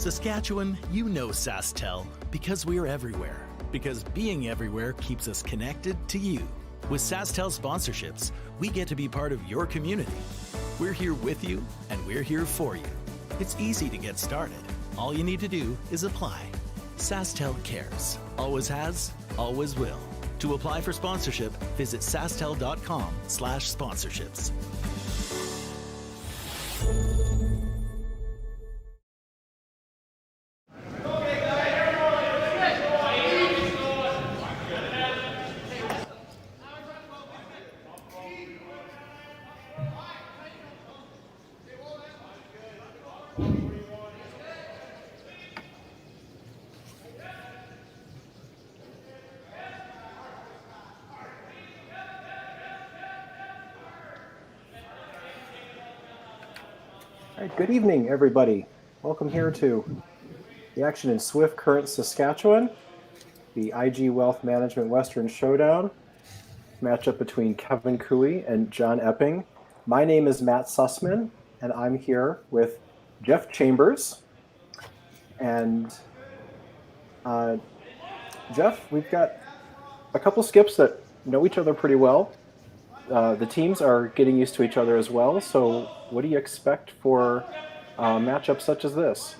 Saskatchewan, you know SaskTel because we're everywhere. Because being everywhere keeps us connected to you. With SaskTel sponsorships, we get to be part of your community. We're here with you, and we're here for you. It's easy to get started. All you need to do is apply. SaskTel cares. Always has, always will. To apply for sponsorship, visit sastel.com/sponsorships. All right, good evening, everybody. Welcome here to the action in Swift Current, Saskatchewan, the IG Wealth Management Western Showdown matchup between Kevin Cooey and John Epping. My name is Matt Sussman, and I'm here with Jeff Chambers. And Jeff, we've got a couple skips that know each other pretty well. The teams are getting used to each other as well. So what do you expect for matchups such as this?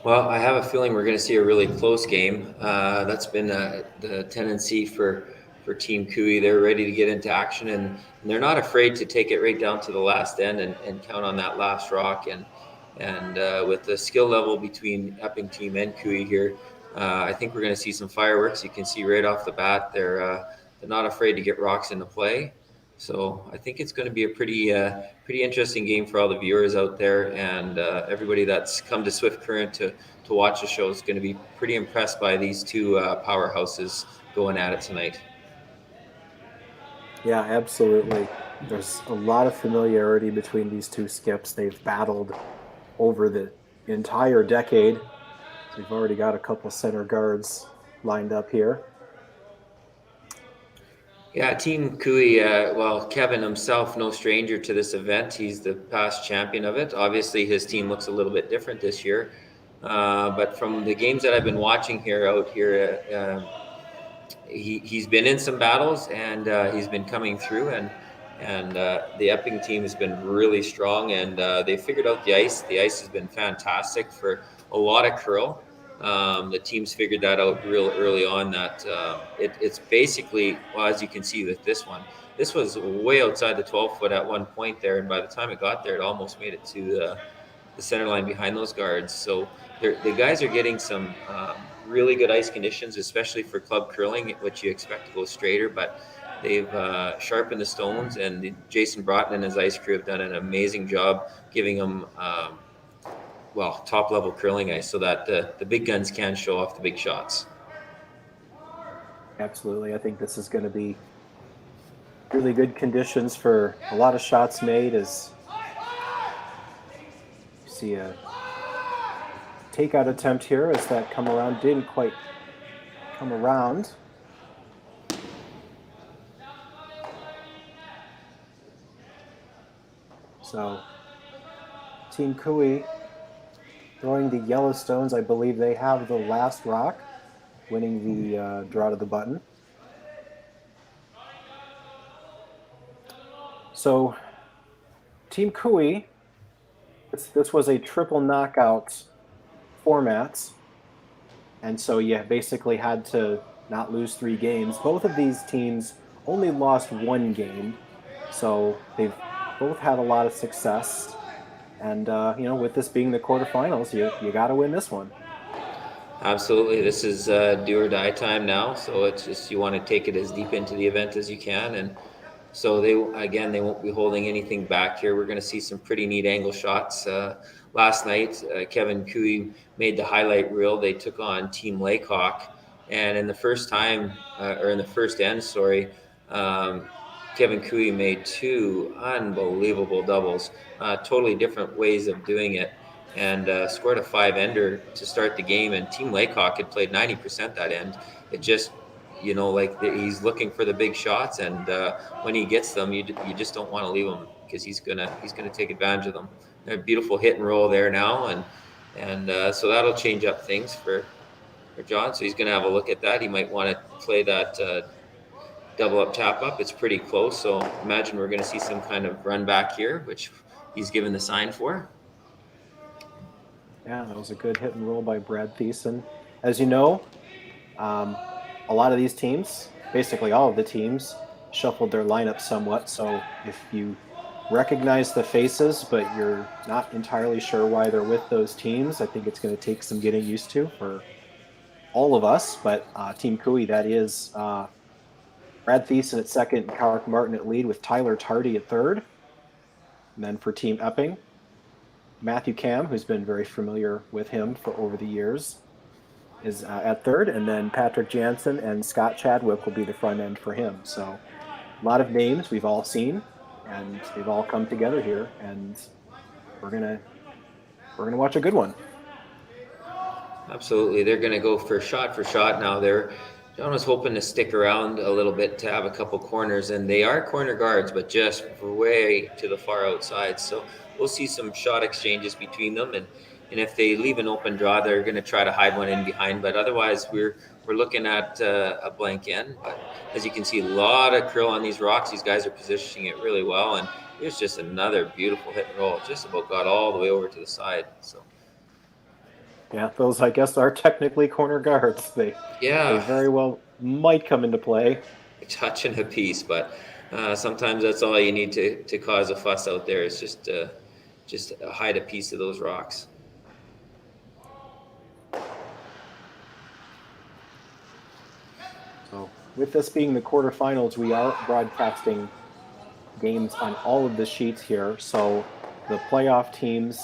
Well, I have a feeling we're going to see a really close game. That's been the tendency for Team Cooey. They're ready to get into action, and they're not afraid to take it right down to the last end and count on that last rock. And with the skill level between Epping team and Cooey here, I think we're going to see some fireworks. You can see right off the bat they're not afraid to get rocks into play. So I think it's going to be a pretty interesting game for all the viewers out there, and everybody that's come to Swift Current to watch the show is going to be pretty impressed by these two powerhouses going at it tonight. Yeah, absolutely. There's a lot of familiarity between these two skips. They've battled over the entire decade. We've already got a couple center guards lined up here. Yeah, Team Cooey, well, Kevin himself, no stranger to this event. He's the past champion of it. Obviously, his team looks a little bit different this year. But from the games that I've been watching out here, he's been in some battles, and he's been coming through. And the Epping team has been really strong, and they figured out the ice. The ice has been fantastic for a lot of curl. The teams figured that out real early on, that it's basically, well, as you can see with this one, this was way outside the 12-foot at one point there, and by the time it got there, it almost made it to the center line behind those guards. So the guys are getting some really good ice conditions, especially for club curling, which you expect to go straighter, but they've sharpened the stones, and Jason Broughton and his ice crew have done an amazing job giving them top-level curling ice so that the big guns can show off the big shots. Absolutely. I think this is going to be really good conditions for a lot of shots made. As you see a takeout attempt here, as that come around didn't quite come around. So Team Cooey throwing the Yellowstones. I believe they have the last rock, winning the draw to the button. So Team Cooey, this was a triple knockout format, and so you basically had to not lose 3 games. Both of these teams only lost 1 game, so they've both had a lot of success. And, with this being the quarterfinals, you got to win this one. Absolutely. This is do or die time now. So it's just, you want to take it as deep into the event as you can. And so they won't be holding anything back here. We're going to see some pretty neat angle shots. Last night, Kevin Cooey made the highlight reel. They took on Team Laycock. And in the first end, Kevin Cooey made 2 unbelievable doubles, totally different ways of doing it, and scored a 5-ender to start the game. And Team Laycock had played 90% that end. It just, he's looking for the big shots, and when he gets them, you just don't want to leave him, because he's gonna take advantage of them. A beautiful hit and roll there now, and And so that'll change up things for John. So he's going to have a look at that. He might want to play that double up, tap up. It's pretty close. So imagine we're going to see some kind of run back here, which he's given the sign for. Yeah, that was a good hit and roll by Brad Thiessen. As you know, a lot of these teams, basically all of the teams, shuffled their lineup somewhat. So if you recognize the faces, but you're not entirely sure why they're with those teams, I think it's going to take some getting used to for all of us. But Team Cooey, that is Brad Thiessen at second, and Kark Martin at lead with Tyler Tardy at third. And then for Team Epping, Matthew Cam, who's been very familiar with him for over the years, is at third, and then Patrick Jansen and Scott Chadwick will be the front end for him. So a lot of names we've all seen, and they've all come together here, and we're gonna watch a good one. Absolutely, they're gonna go for shot now. John was hoping to stick around a little bit to have a couple corners, and they are corner guards, but just way to the far outside. So we'll see some shot exchanges between them, and if they leave an open draw, they're going to try to hide one in behind. But otherwise, we're looking at a blank end. But as you can see, a lot of curl on these rocks. These guys are positioning it really well, and here's just another beautiful hit and roll. Just about got all the way over to the side. So. Yeah, those, I guess, are technically corner guards. They very well might come into play. A touch and a piece, but sometimes that's all you need to cause a fuss out there. Is just hide a piece of those rocks. So with this being the quarterfinals, we are broadcasting games on all of the sheets here. So the playoff teams.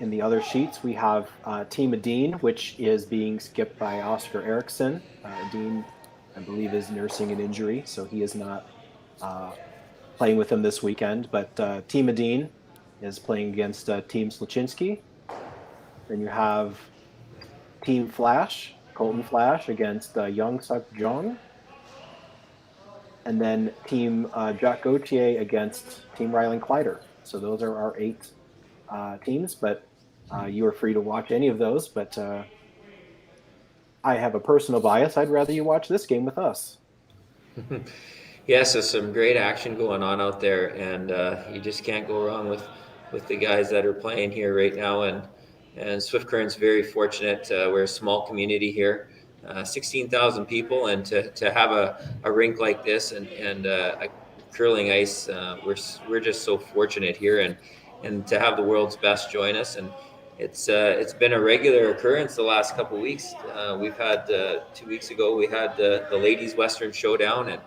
In the other sheets, we have Team Adine, which is being skipped by Oscar Eriksson. Adine, I believe, is nursing an injury, so he is not playing with them this weekend. But Team Adine is playing against Team Sluchinski. Then you have Team Flash, Colton Flash, against Young Suk Jong. And then Team Jack Gauthier against Team Rylan Kleider. So those are our 8 teams, but you are free to watch any of those, but I have a personal bias. I'd rather you watch this game with us. Yeah, so some great action going on out there, and you just can't go wrong with the guys that are playing here right now. And Swift Current's very fortunate. We're a small community here, 16,000 people, and to have a rink like this and a curling ice, we're just so fortunate here, and to have the world's best join us. And it's been a regular occurrence the last couple of weeks. We've had 2 weeks ago we had the ladies Western Showdown, and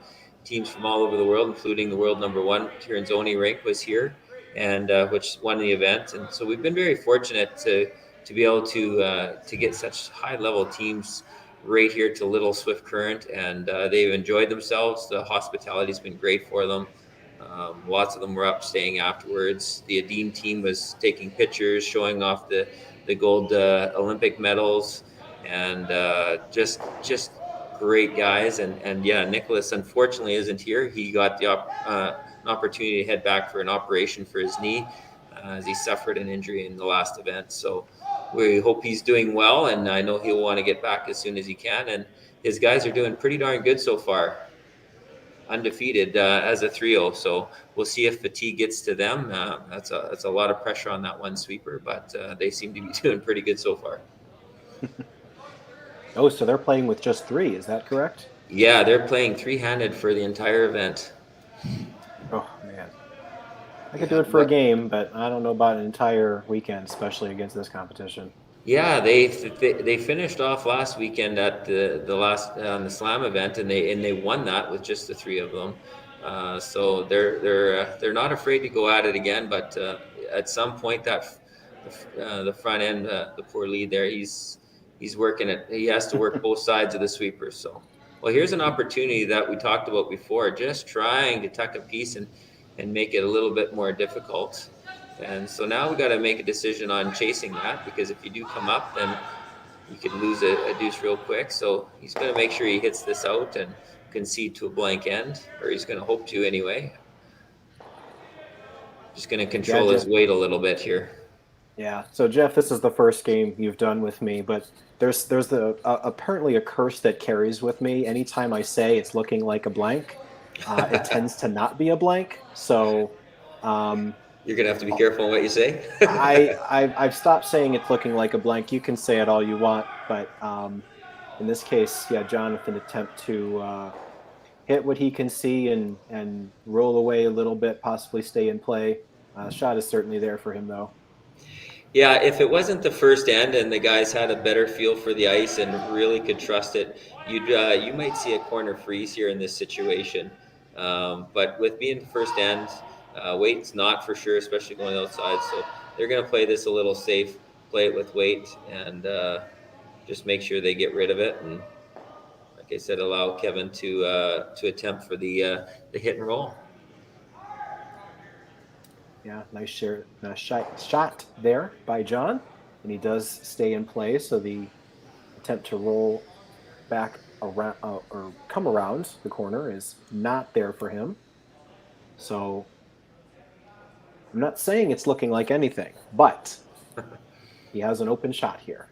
teams from all over the world, including the world number 1 Tirinzoni rink was here, and which won the event. And so we've been very fortunate to be able to get such high level teams right here to Little Swift Current, and they've enjoyed themselves. The hospitality's been great for them. Lots of them were up staying afterwards. The Adine team was taking pictures, showing off the gold Olympic medals, and just great guys. And yeah, Nicholas unfortunately isn't here. He got an opportunity to head back for an operation for his knee as he suffered an injury in the last event. So we hope he's doing well, and I know he'll want to get back as soon as he can. And his guys are doing pretty darn good so far. Undefeated as a trio, so we'll see if fatigue gets to them. That's a lot of pressure on that one sweeper, but they seem to be doing pretty good so far. Oh, so they're playing with just 3, is that correct? Yeah, they're playing 3-handed for the entire event. Oh man, I could do it for a game, but I don't know about an entire weekend, especially against this competition. Yeah, they finished off last weekend at the last on the Slam event, and they won that with just the 3 of them. So they're not afraid to go at it again. But at some point, the front end, the poor lead there, he's working it. He has to work both sides of the sweeper. So, well, here's an opportunity that we talked about before, just trying to tuck a piece and make it a little bit more difficult. And so now we got to make a decision on chasing that, because if you do come up, then you could lose a deuce real quick. So he's going to make sure he hits this out and concede to a blank end, or he's going to hope to anyway. Just going to control his weight a little bit here. Yeah. So Jeff, this is the first game you've done with me, but there's apparently a curse that carries with me. Anytime I say it's looking like a blank, it tends to not be a blank. So um, You're gonna have to be careful on what you say. I've stopped saying it's looking like a blank. You can say it all you want, but in this case, yeah, Jonathan attempt to hit what he can see and roll away a little bit, possibly stay in play. Shot is certainly there for him though. Yeah, if it wasn't the first end and the guys had a better feel for the ice and really could trust it, you might see a corner freeze here in this situation. But with being the first end, Waite's not for sure, especially going outside. So they're going to play this a little safe, play it with Waite, and just make sure they get rid of it. And like I said, allow Kevin to attempt for the hit and roll. Yeah, nice shot there by John, and he does stay in play. So the attempt to roll back around or come around the corner is not there for him. So I'm not saying it's looking like anything, but he has an open shot here.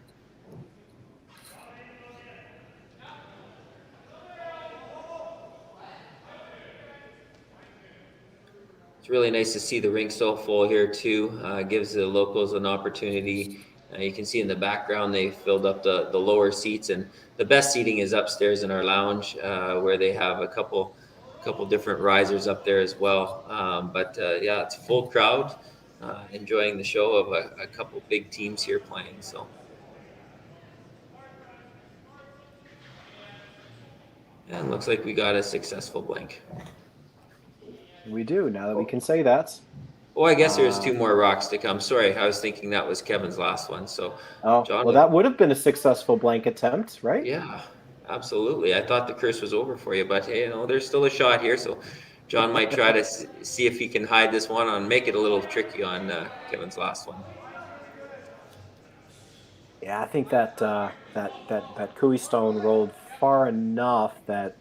It's really nice to see the rink so full here too. Gives the locals an opportunity. You can see in the background they filled up the lower seats, and the best seating is upstairs in our lounge where they have a couple different risers up there as well. But yeah, it's a full crowd enjoying the show of a couple big teams here playing. So. And looks like we got a successful blank. We do, now that we can say that. Oh, I guess there's two more rocks to come. Sorry, I was thinking that was Kevin's last one. So, John, well, that would have been a successful blank attempt, right? Yeah, absolutely. I thought the curse was over for you, but hey, there's still a shot here. So, John might try to see if he can hide this one and make it a little tricky on Kevin's last one. Yeah, I think that Cooey stone rolled far enough that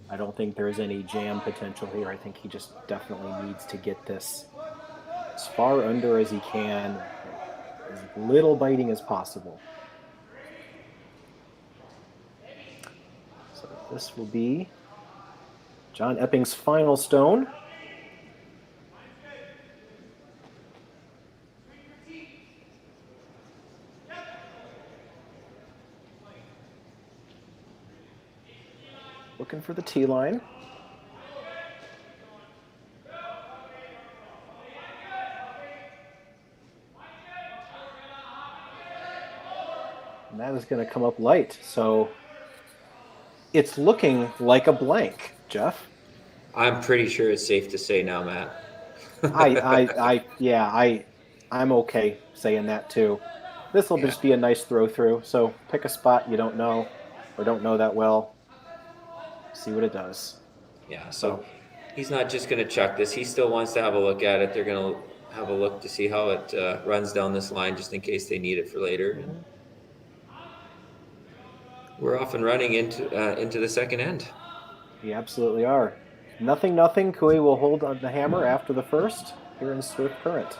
I don't think there's any jam potential here. I think he just definitely needs to get this as far under as he can, as little biting as possible. So this will be John Epping's final stone. Looking for the tee line. And that is going to come up light. So it's looking like a blank, Jeff. I'm pretty sure it's safe to say now, Matt. I'm okay saying that too. This will just be a nice throw through. So pick a spot you don't know or don't know that well. See what it does. Yeah, so he's not just going to chuck this. He still wants to have a look at it. They're going to have a look to see how it runs down this line just in case they need it for later. Mm-hmm. We're off and running into the second end. We absolutely are. Nothing. Cooey will hold on the hammer after the first here in Swift Current.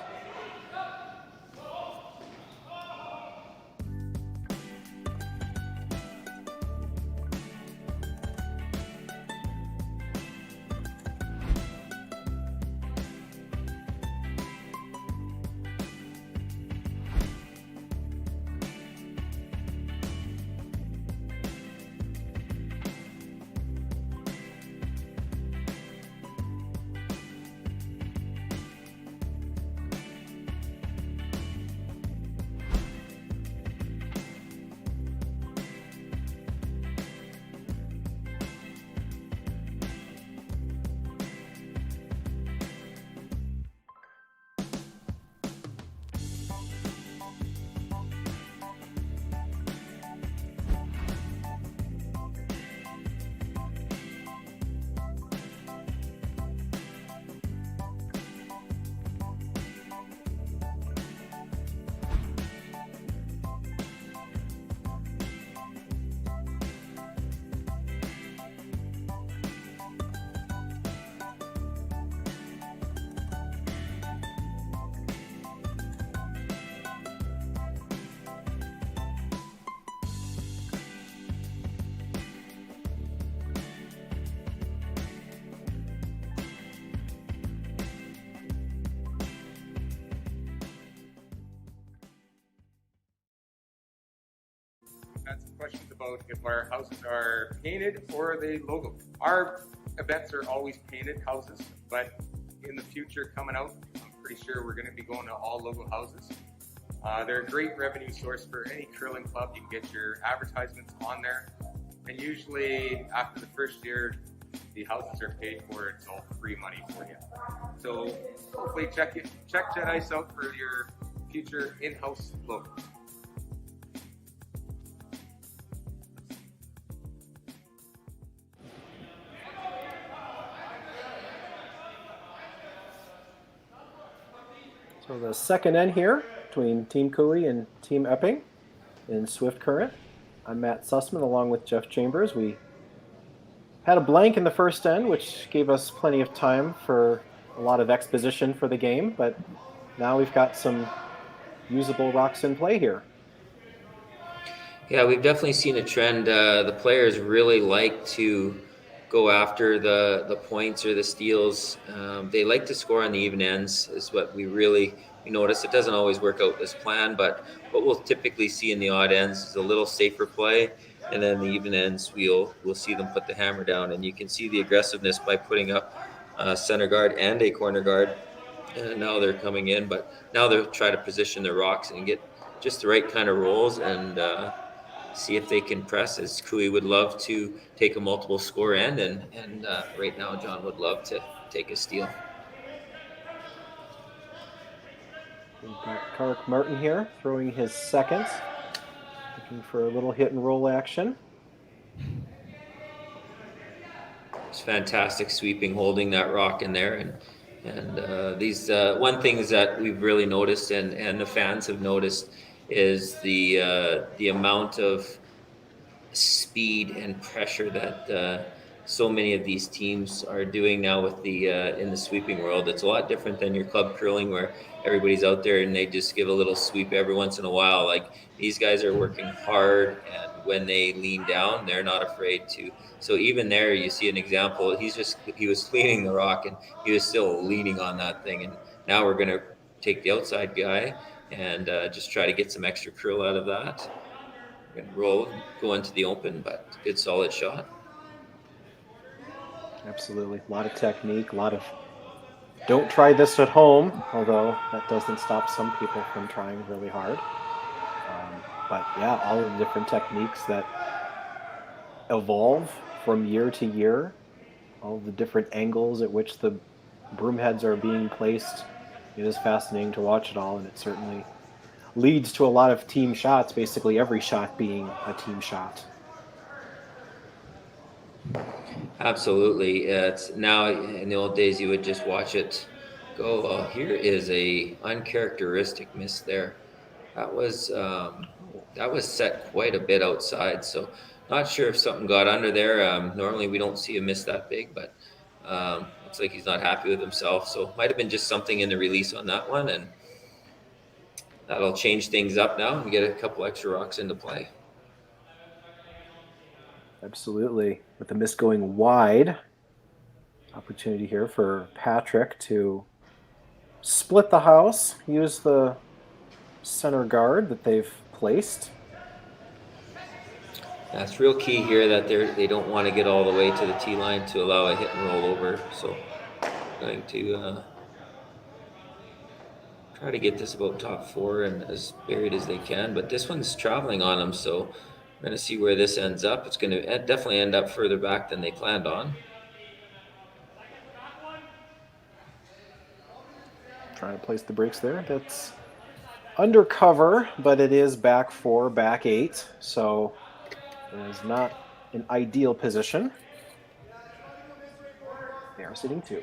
had some questions about if our houses are painted or are they logo. Our events are always painted houses, but in the future coming out, I'm pretty sure we're going to be going to all logo houses. They're a great revenue source for any curling club. You can get your advertisements on there, and usually after the first year, the houses are paid for. It's all free money for you. So hopefully check Jet Ice out for your future in-house logo. So the second end here between Team Cooley and Team Epping in Swift Current. I'm Matt Sussman along with Jeff Chambers. We had a blank in the first end, which gave us plenty of time for a lot of exposition for the game, but now we've got some usable rocks in play here. Yeah, we've definitely seen a trend. The players really like to go after the points or the steals. They like to score on the even ends is what we notice. It doesn't always work out as planned, but what we'll typically see in the odd ends is a little safer play, and then the even ends we'll see them put the hammer down, and you can see the aggressiveness by putting up center guard and a corner guard. And now they're coming in, but now they'll try to position their rocks and get just the right kind of rolls and see if they can press, as Kui would love to take a multiple score end, and right now John would love to take a steal. We've got Kark Martin here throwing his second, looking for a little hit and roll action. It's fantastic sweeping, holding that rock in there, and these one thing that we've really noticed, and the fans have noticed, is the amount of speed and pressure that so many of these teams are doing now with the in the sweeping world. It's a lot different than your club curling where everybody's out there and they just give a little sweep every once in a while. Like, these guys are working hard, and when they lean down, they're not afraid to. So even there, you see an example. He was cleaning the rock and he was still leaning on that thing. And now we're going to take the outside guy and just try to get some extra curl out of that. We're going to roll, go into the open, but good solid shot. Absolutely. A lot of technique, a lot of don't try this at home, although that doesn't stop some people from trying really hard. But yeah, all of the different techniques that evolve from year to year, all the different angles at which the broom heads are being placed. It is fascinating to watch it all, and it certainly leads to a lot of team shots, basically every shot being a team shot. Absolutely. It's now, in the old days, you would just watch it go. Oh, here is a uncharacteristic miss there. That was set quite a bit outside. So not sure if something got under there. Normally we don't see a miss that big, but looks like he's not happy with himself. So might have been just something in the release on that one, and that'll change things up now and get a couple extra rocks into play. Absolutely. With the miss going wide, opportunity here for Patrick to split the house, use the center guard that they've placed. That's real key here that they don't want to get all the way to the tee line to allow a hit and roll over. So going to try to get this about top four and as buried as they can, but this one's traveling on them, so we're going to see where this ends up. It's going to definitely end up further back than they planned on. Trying to place the brakes there. That's undercover, but it is back four, back eight, so it is not an ideal position. They are sitting two.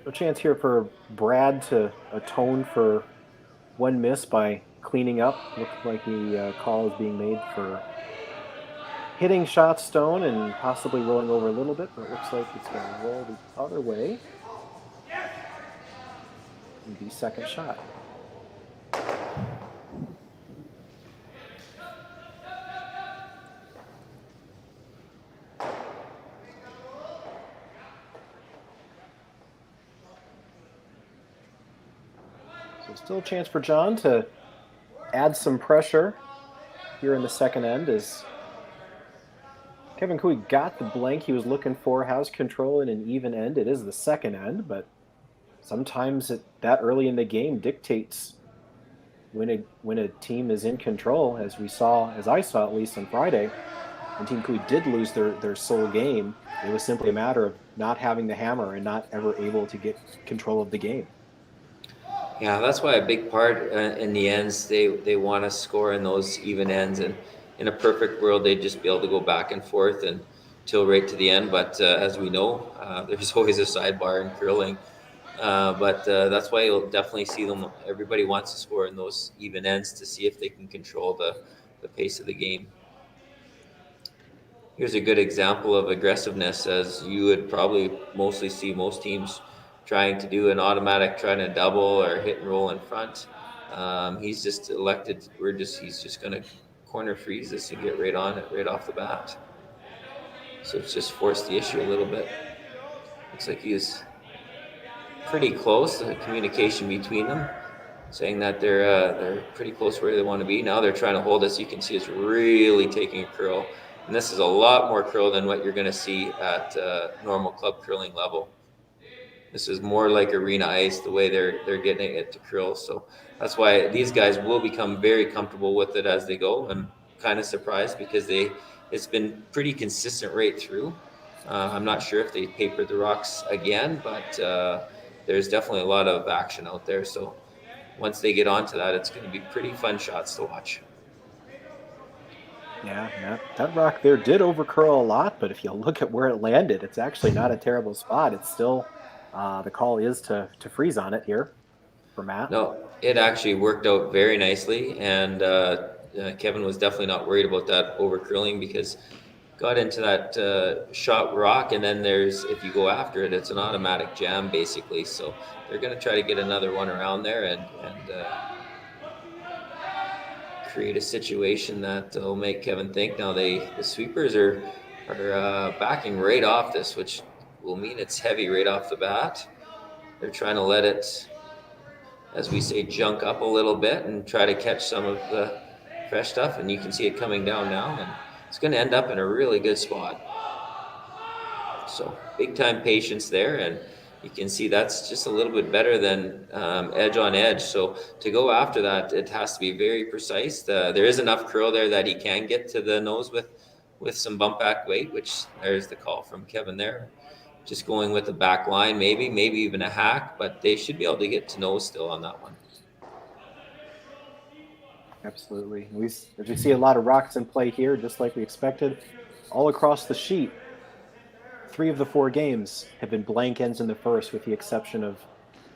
No chance here for Brad to atone for one miss by cleaning up. Looks like the call is being made for hitting shot stone and possibly rolling over a little bit, but it looks like it's going to roll the other way. And the second shot. Still a chance for John to add some pressure here in the second end as Kevin Cooey got the blank he was looking for, has control in an even end. It is the second end, but sometimes that early in the game dictates when a team is in control, as I saw at least on Friday. When Team Cooey did lose their sole game, it was simply a matter of not having the hammer and not ever able to get control of the game. Yeah, that's why a big part in the ends, they want to score in those even ends. And in a perfect world, they'd just be able to go back and forth until right to the end. But as we know, there's always a sidebar in curling. But that's why you'll definitely see them. Everybody wants to score in those even ends to see if they can control the pace of the game. Here's a good example of aggressiveness, as you would probably mostly see most teams trying to do an automatic, trying to double or hit and roll in front. He's just elected. He's just going to corner freeze this and get right on it right off the bat. So it's just forced the issue a little bit. Looks like he's pretty close. The communication between them, saying that they're pretty close where they want to be. Now they're trying to hold us. You can see it's really taking a curl. And this is a lot more curl than what you're going to see at normal club curling level. This is more like arena ice, the way they're getting it to curl. So that's why these guys will become very comfortable with it as they go. I'm kind of surprised because it's been pretty consistent right through. I'm not sure if they papered the rocks again, but there's definitely a lot of action out there. So once they get onto that, it's going to be pretty fun shots to watch. Yeah, that rock there did overcurl a lot, but if you look at where it landed, it's actually not a terrible spot. It's still, the call is to freeze on it here for Matt. No, it actually worked out very nicely, and Kevin was definitely not worried about that overcurling because got into that shot rock, and then if you go after it, it's an automatic jam basically. So they're going to try to get another one around there and create a situation that will make Kevin think. Now the sweepers are backing right off this, which will mean it's heavy right off the bat. They're trying to let it, as we say, junk up a little bit and try to catch some of the fresh stuff, and you can see it coming down now, and it's going to end up in a really good spot. So big time patience there, and you can see that's just a little bit better than edge on edge. So to go after that, it has to be very precise. There is enough curl there that he can get to the nose with some bump back weight, which there's the call from Kevin there. Just going with the back line, maybe even a hack, but they should be able to get to nose still on that one. Absolutely. As we see a lot of rocks in play here, just like we expected, all across the sheet. 3 of the 4 games have been blank ends in the first, with the exception of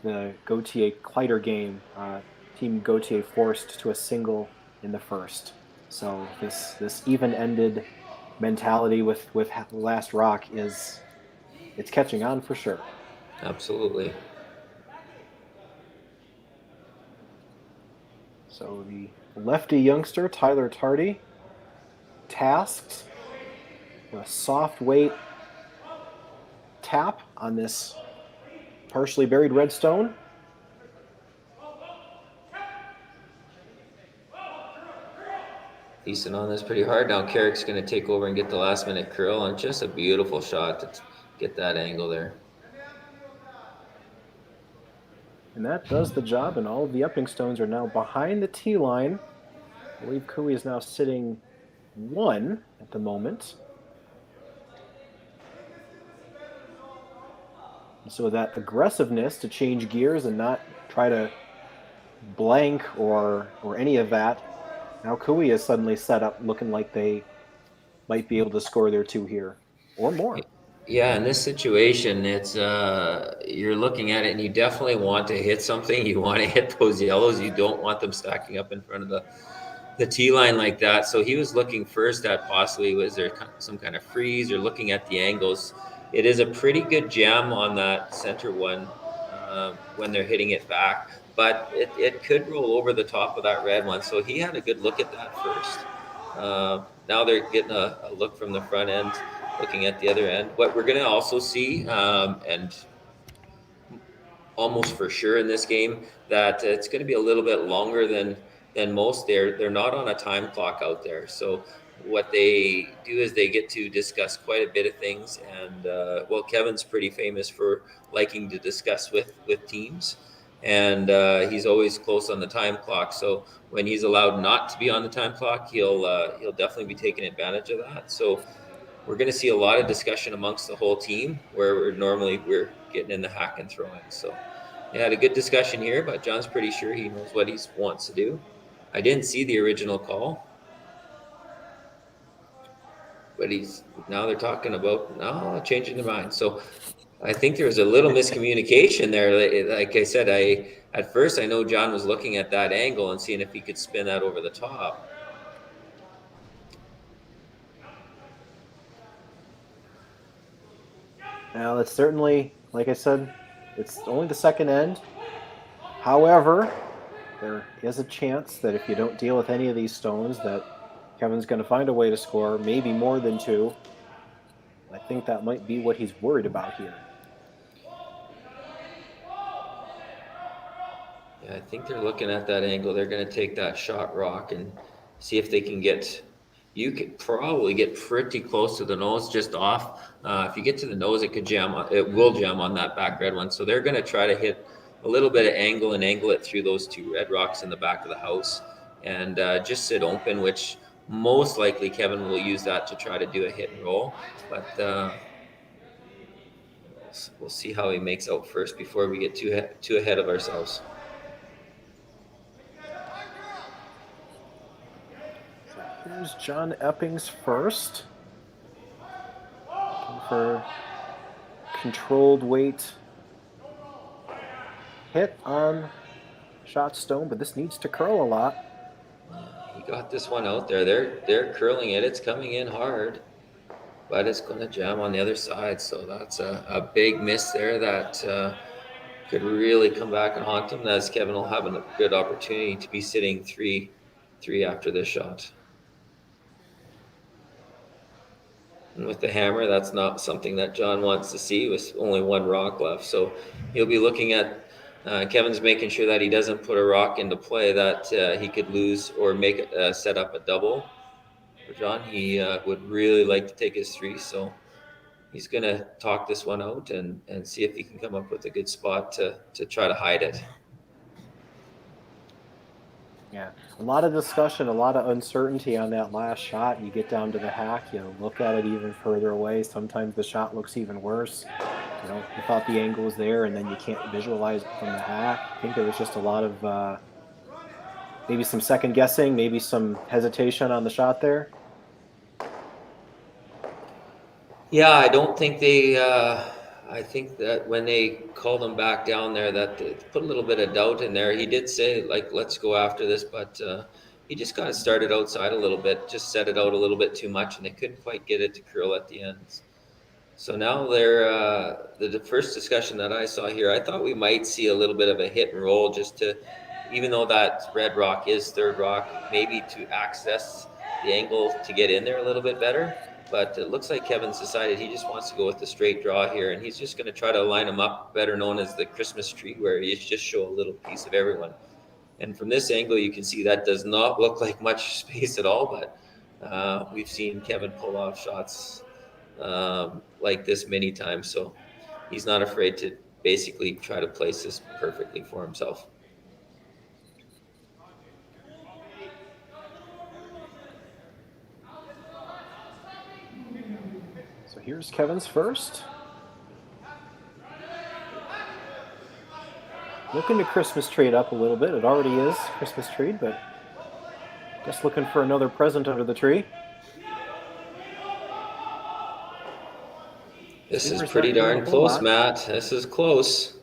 the Gauthier-Kleider game. Team Gauthier forced to a single in the first. So this even-ended mentality with last rock it's catching on for sure. Absolutely. So the lefty youngster, Tyler Tardy, tasked with a soft weight tap on this partially buried redstone. Decent on this pretty hard. Now Carrick's going to take over and get the last minute curl, and just a beautiful shot to get that angle there. And that does the job, and all of the Epping stones are now behind the tee line. I believe Cooey is now sitting 1 at the moment. So that aggressiveness to change gears and not try to blank or any of that. Now Cooey is suddenly set up looking like they might be able to score their 2 here or more. Yeah, in this situation, it's you're looking at it and you definitely want to hit something. You want to hit those yellows. You don't want them stacking up in front of the tee line like that. So he was looking first at possibly was there some kind of freeze or looking at the angles. It is a pretty good jam on that center one when they're hitting it back, but it could roll over the top of that red one. So he had a good look at that first. Now they're getting a look from the front end, looking at the other end. What we're going to also see, and almost for sure in this game that it's going to be a little bit longer than most. They're not on a time clock out there, so what they do is they get to discuss quite a bit of things. And well, Kevin's pretty famous for liking to discuss with teams, and he's always close on the time clock. So when he's allowed not to be on the time clock, he'll definitely be taking advantage of that. So we're going to see a lot of discussion amongst the whole team where we're getting in the hack and throwing. So they had a good discussion here, but John's pretty sure he knows what he wants to do. I didn't see the original call, but now they're talking about changing their mind. So I think there was a little miscommunication there. Like I said, at first I know John was looking at that angle and seeing if he could spin that over the top. Now, it's certainly, like I said, it's only the second end. However, there is a chance that if you don't deal with any of these stones, that Kevin's going to find a way to score, maybe more than 2. I think that might be what he's worried about here. Yeah, I think they're looking at that angle. They're going to take that shot rock and see if they can get. You could probably get pretty close to the nose, just off. If you get to the nose, it will jam on that back red one. So they're going to try to hit a little bit of angle and angle it through those 2 red rocks in the back of the house, and just sit open, which most likely Kevin will use that to try to do a hit and roll. But we'll see how he makes out first before we get too ahead of ourselves. Here's John Epping's first. Looking for controlled weight hit on shot stone, but this needs to curl a lot. He got this one out there. They're curling it. It's coming in hard, but it's going to jam on the other side. So that's a big miss there that could really come back and haunt him, as Kevin will have a good opportunity to be sitting 3 after this shot. And with the hammer, that's not something that John wants to see with only 1 rock left. So he'll be looking at Kevin's making sure that he doesn't put a rock into play that he could lose or make set up a double for John. He would really like to take his 3, so he's going to talk this one out and see if he can come up with a good spot to try to hide it. Yeah, a lot of discussion, a lot of uncertainty on that last shot. You get down to the hack, you look at it even further away. Sometimes the shot looks even worse. You thought the angle was there, and then you can't visualize it from the hack. I think there was just a lot of maybe some second guessing, maybe some hesitation on the shot there. Yeah, I don't think they. I think that when they called him back down there, that they put a little bit of doubt in there. He did say, let's go after this, but he just got started outside a little bit, just set it out a little bit too much, and they couldn't quite get it to curl at the ends. So now the first discussion that I saw here, I thought we might see a little bit of a hit and roll, just to, even though that red rock is 3rd rock, maybe to access the angle to get in there a little bit better. But it looks like Kevin's decided he just wants to go with the straight draw here, and he's just going to try to line them up, better known as the Christmas tree, where you just show a little piece of everyone. And from this angle, you can see that does not look like much space at all, but we've seen Kevin pull off shots like this many times, so he's not afraid to basically try to place this perfectly for himself. So here's Kevin's first. Looking to Christmas tree it up a little bit. It already is Christmas tree, but just looking for another present under the tree. This is pretty darn close, Matt. This is close.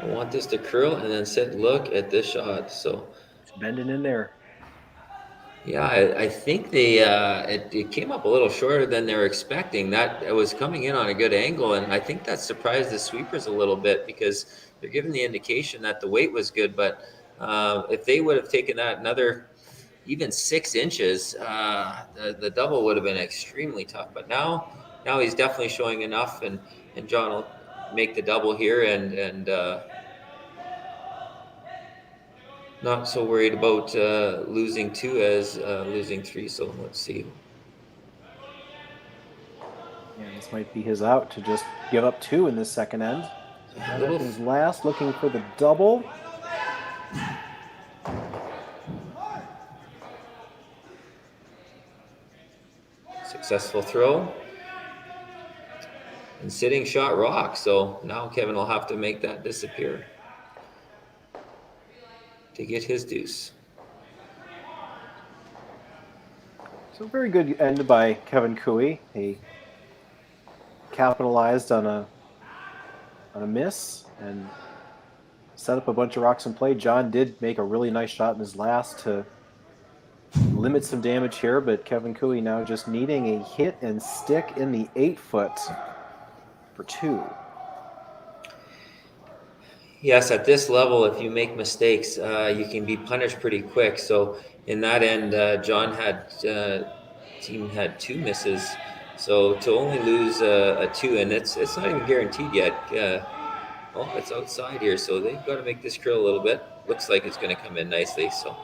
I want this to curl and then sit. Look at this shot. So it's bending in there. Yeah, I think it came up a little shorter than they were expecting. That it was coming in on a good angle, and I think that surprised the sweepers a little bit because they're giving the indication that the weight was good. But if they would have taken that another even 6 inches, the double would have been extremely tough. But now he's definitely showing enough, and and John will make the double here, and not so worried about losing 2 as losing 3. So let's see. And this might be his out to just give up 2 in this second end. Epping's last, looking for the double. Successful throw. And sitting shot rock. So now Kevin will have to make that disappear to get his deuce. So very good end by Kevin Cooey. He capitalized on a miss and set up a bunch of rocks in play. John did make a really nice shot in his last to limit some damage here, but Kevin Cooey now just needing a hit and stick in the 8-foot for 2. Yes, at this level, if you make mistakes, you can be punished pretty quick. So in that end, John team had 2 misses. So to only lose a 2, and it's not even guaranteed yet. It's outside here, so they've got to make this curl a little bit. Looks like it's going to come in nicely. So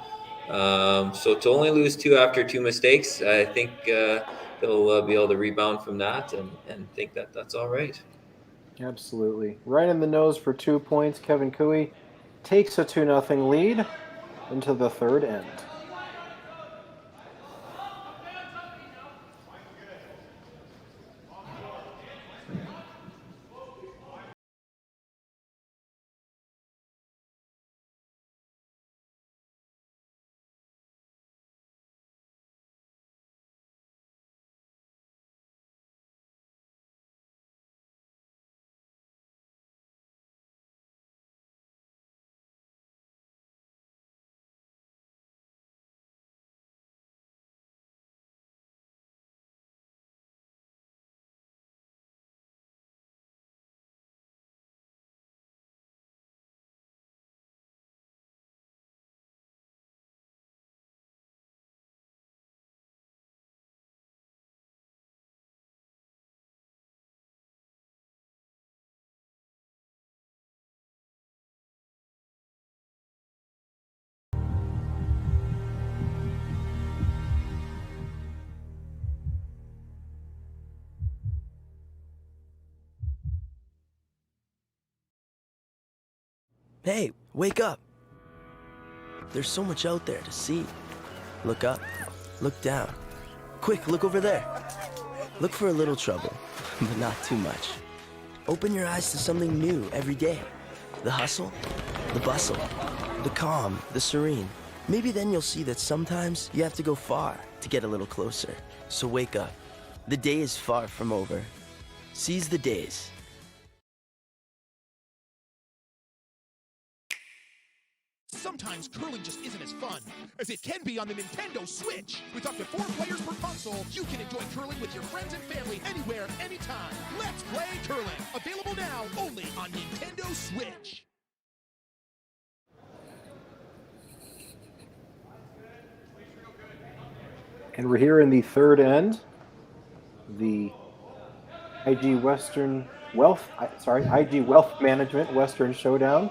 to only lose 2 after 2 mistakes, I think they'll be able to rebound from that and think that that's all right. Absolutely. Right in the nose for 2 points. Kevin Cooey takes a 2-0 lead into the third end. Hey, wake up! There's so much out there to see. Look up, look down. Quick, look over there. Look for a little trouble, but not too much. Open your eyes to something new every day. The hustle, the bustle, the calm, the serene. Maybe then you'll see that sometimes you have to go far to get a little closer. So wake up. The day is far from over. Seize the days. Sometimes curling just isn't as fun as it can be on the Nintendo Switch. With up to 4 players per console, you can enjoy curling with your friends and family anywhere, anytime. Let's play curling. Available now only on Nintendo Switch. And we're here in the third end. The IG Wealth Management Western Showdown.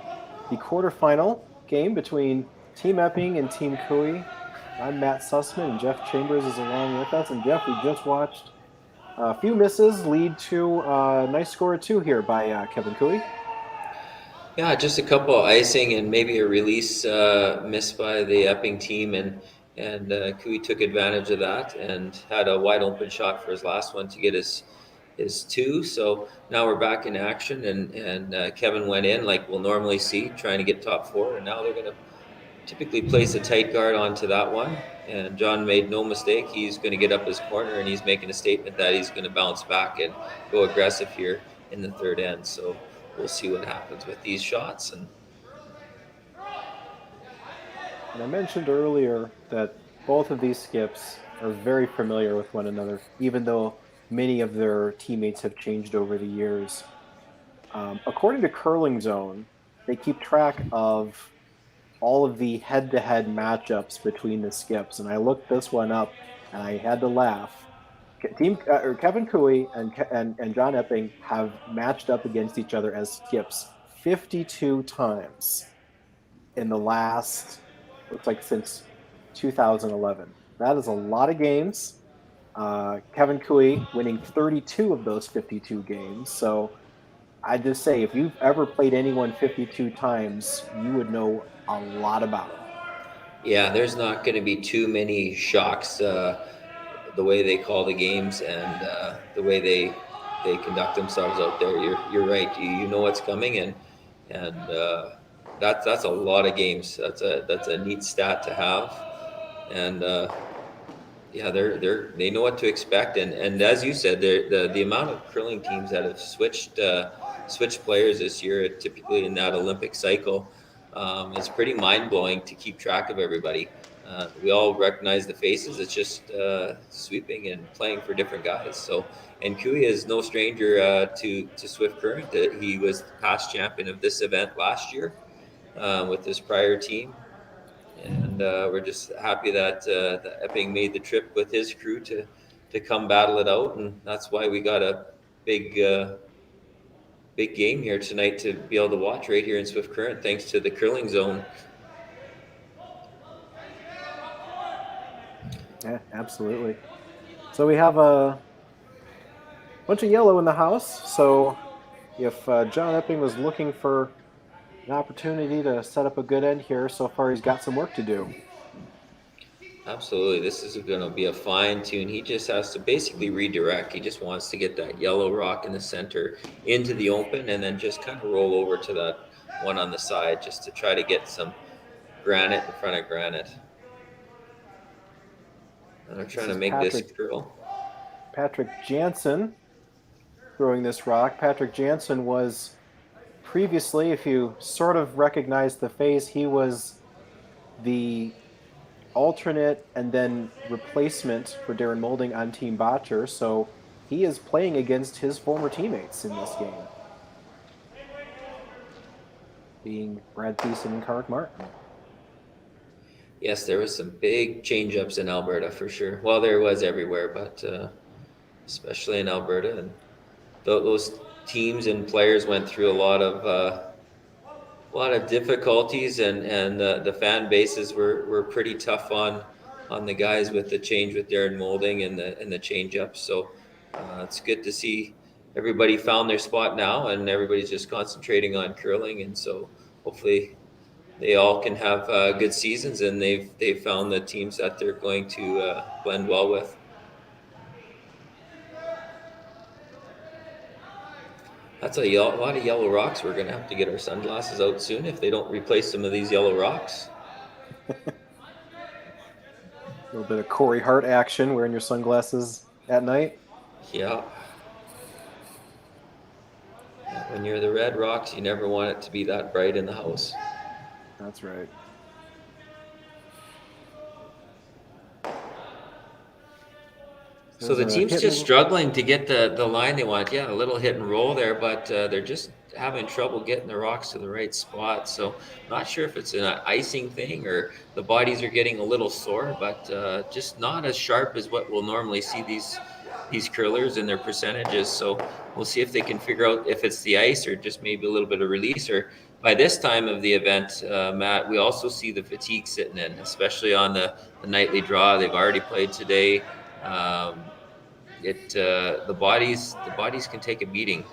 The quarterfinal game between Team Epping and Team Cooey. I'm Matt Sussman, and Jeff Chambers is along with us. And Jeff, we just watched a few misses lead to a nice score of 2 here by Kevin Cooey. Yeah, just a couple of icing and maybe a release missed by the Epping team, and Cooey took advantage of that and had a wide open shot for his last one to get his 2. So now we're back in action, and Kevin went in like we'll normally see, trying to get top 4, and now they're going to typically place a tight guard onto that one. And John made no mistake. He's going to get up his corner, and he's making a statement that he's going to bounce back and go aggressive here in the third end. So we'll see what happens with these shots. And I mentioned earlier that both of these skips are very familiar with one another, even though many of their teammates have changed over the years. According to Curling Zone, they keep track of all of the head-to-head matchups between the skips, and I looked this one up, and I had to laugh. Kevin Cooey and John Epping have matched up against each other as skips 52 times in the last, looks like since 2011. That is a lot of games. Kevin Cooey winning 32 of those 52 games. So I just say, if you've ever played anyone 52 times, you would know a lot about them. Yeah, there's not going to be too many shocks the way they call the games and the way they conduct themselves out there. You're right. You know what's coming, and that's a lot of games. That's a neat stat to have, and yeah, they know what to expect. And as you said, the amount of curling teams that have switched players this year, typically in that Olympic cycle, it's pretty mind blowing to keep track of everybody. We all recognize the faces. It's just sweeping and playing for different guys. So, and Cooey is no stranger to Swift Current. He was the past champion of this event last year with his prior team, and we're just happy that Epping made the trip with his crew to come battle it out, and that's why we got a big game here tonight to be able to watch right here in Swift Current, thanks to the curling zone. Yeah, absolutely. So we have a bunch of yellow in the house. So if John Epping was looking for an opportunity to set up a good end here, so far he's got some work to do. Absolutely. This is going to be a fine tune. He just has to basically redirect. He just wants to get that yellow rock in the center into the open and then just kind of roll over to that one on the side just to try to get some granite in front of granite. And I'm trying to make this curl. Patrick Jansen throwing this rock. Patrick Jansen was previously, if you sort of recognize the face, he was the alternate and then replacement for Darren Moulding on Team Botcher, so he is playing against his former teammates in this game, being Brad Thiessen and Kark Martin. Yes, there was some big change-ups in Alberta for sure. Well, there was everywhere, but especially in Alberta, and those teams and players went through a lot of difficulties, and the fan bases were pretty tough on the guys with the change with Darren Moulding and the change up. So it's good to see everybody found their spot now, and everybody's just concentrating on curling. And so hopefully they all can have good seasons, and they've found the teams that they're going to blend well with. That's a lot of yellow rocks. We're going to have to get our sunglasses out soon if they don't replace some of these yellow rocks. A little bit of Corey Hart action wearing your sunglasses at night. Yeah. When you're the Red Rocks, you never want it to be that bright in the house. That's right. So the team's just struggling to get the line they want. Yeah, a little hit and roll there, but they're just having trouble getting the rocks to the right spot. So not sure if it's an icing thing or the bodies are getting a little sore, but just not as sharp as what we'll normally see these curlers and their percentages. So we'll see if they can figure out if it's the ice or just maybe a little bit of release. Or by this time of the event, Matt, we also see the fatigue sitting in, especially on the nightly draw. They've already played today. The bodies can take a beating.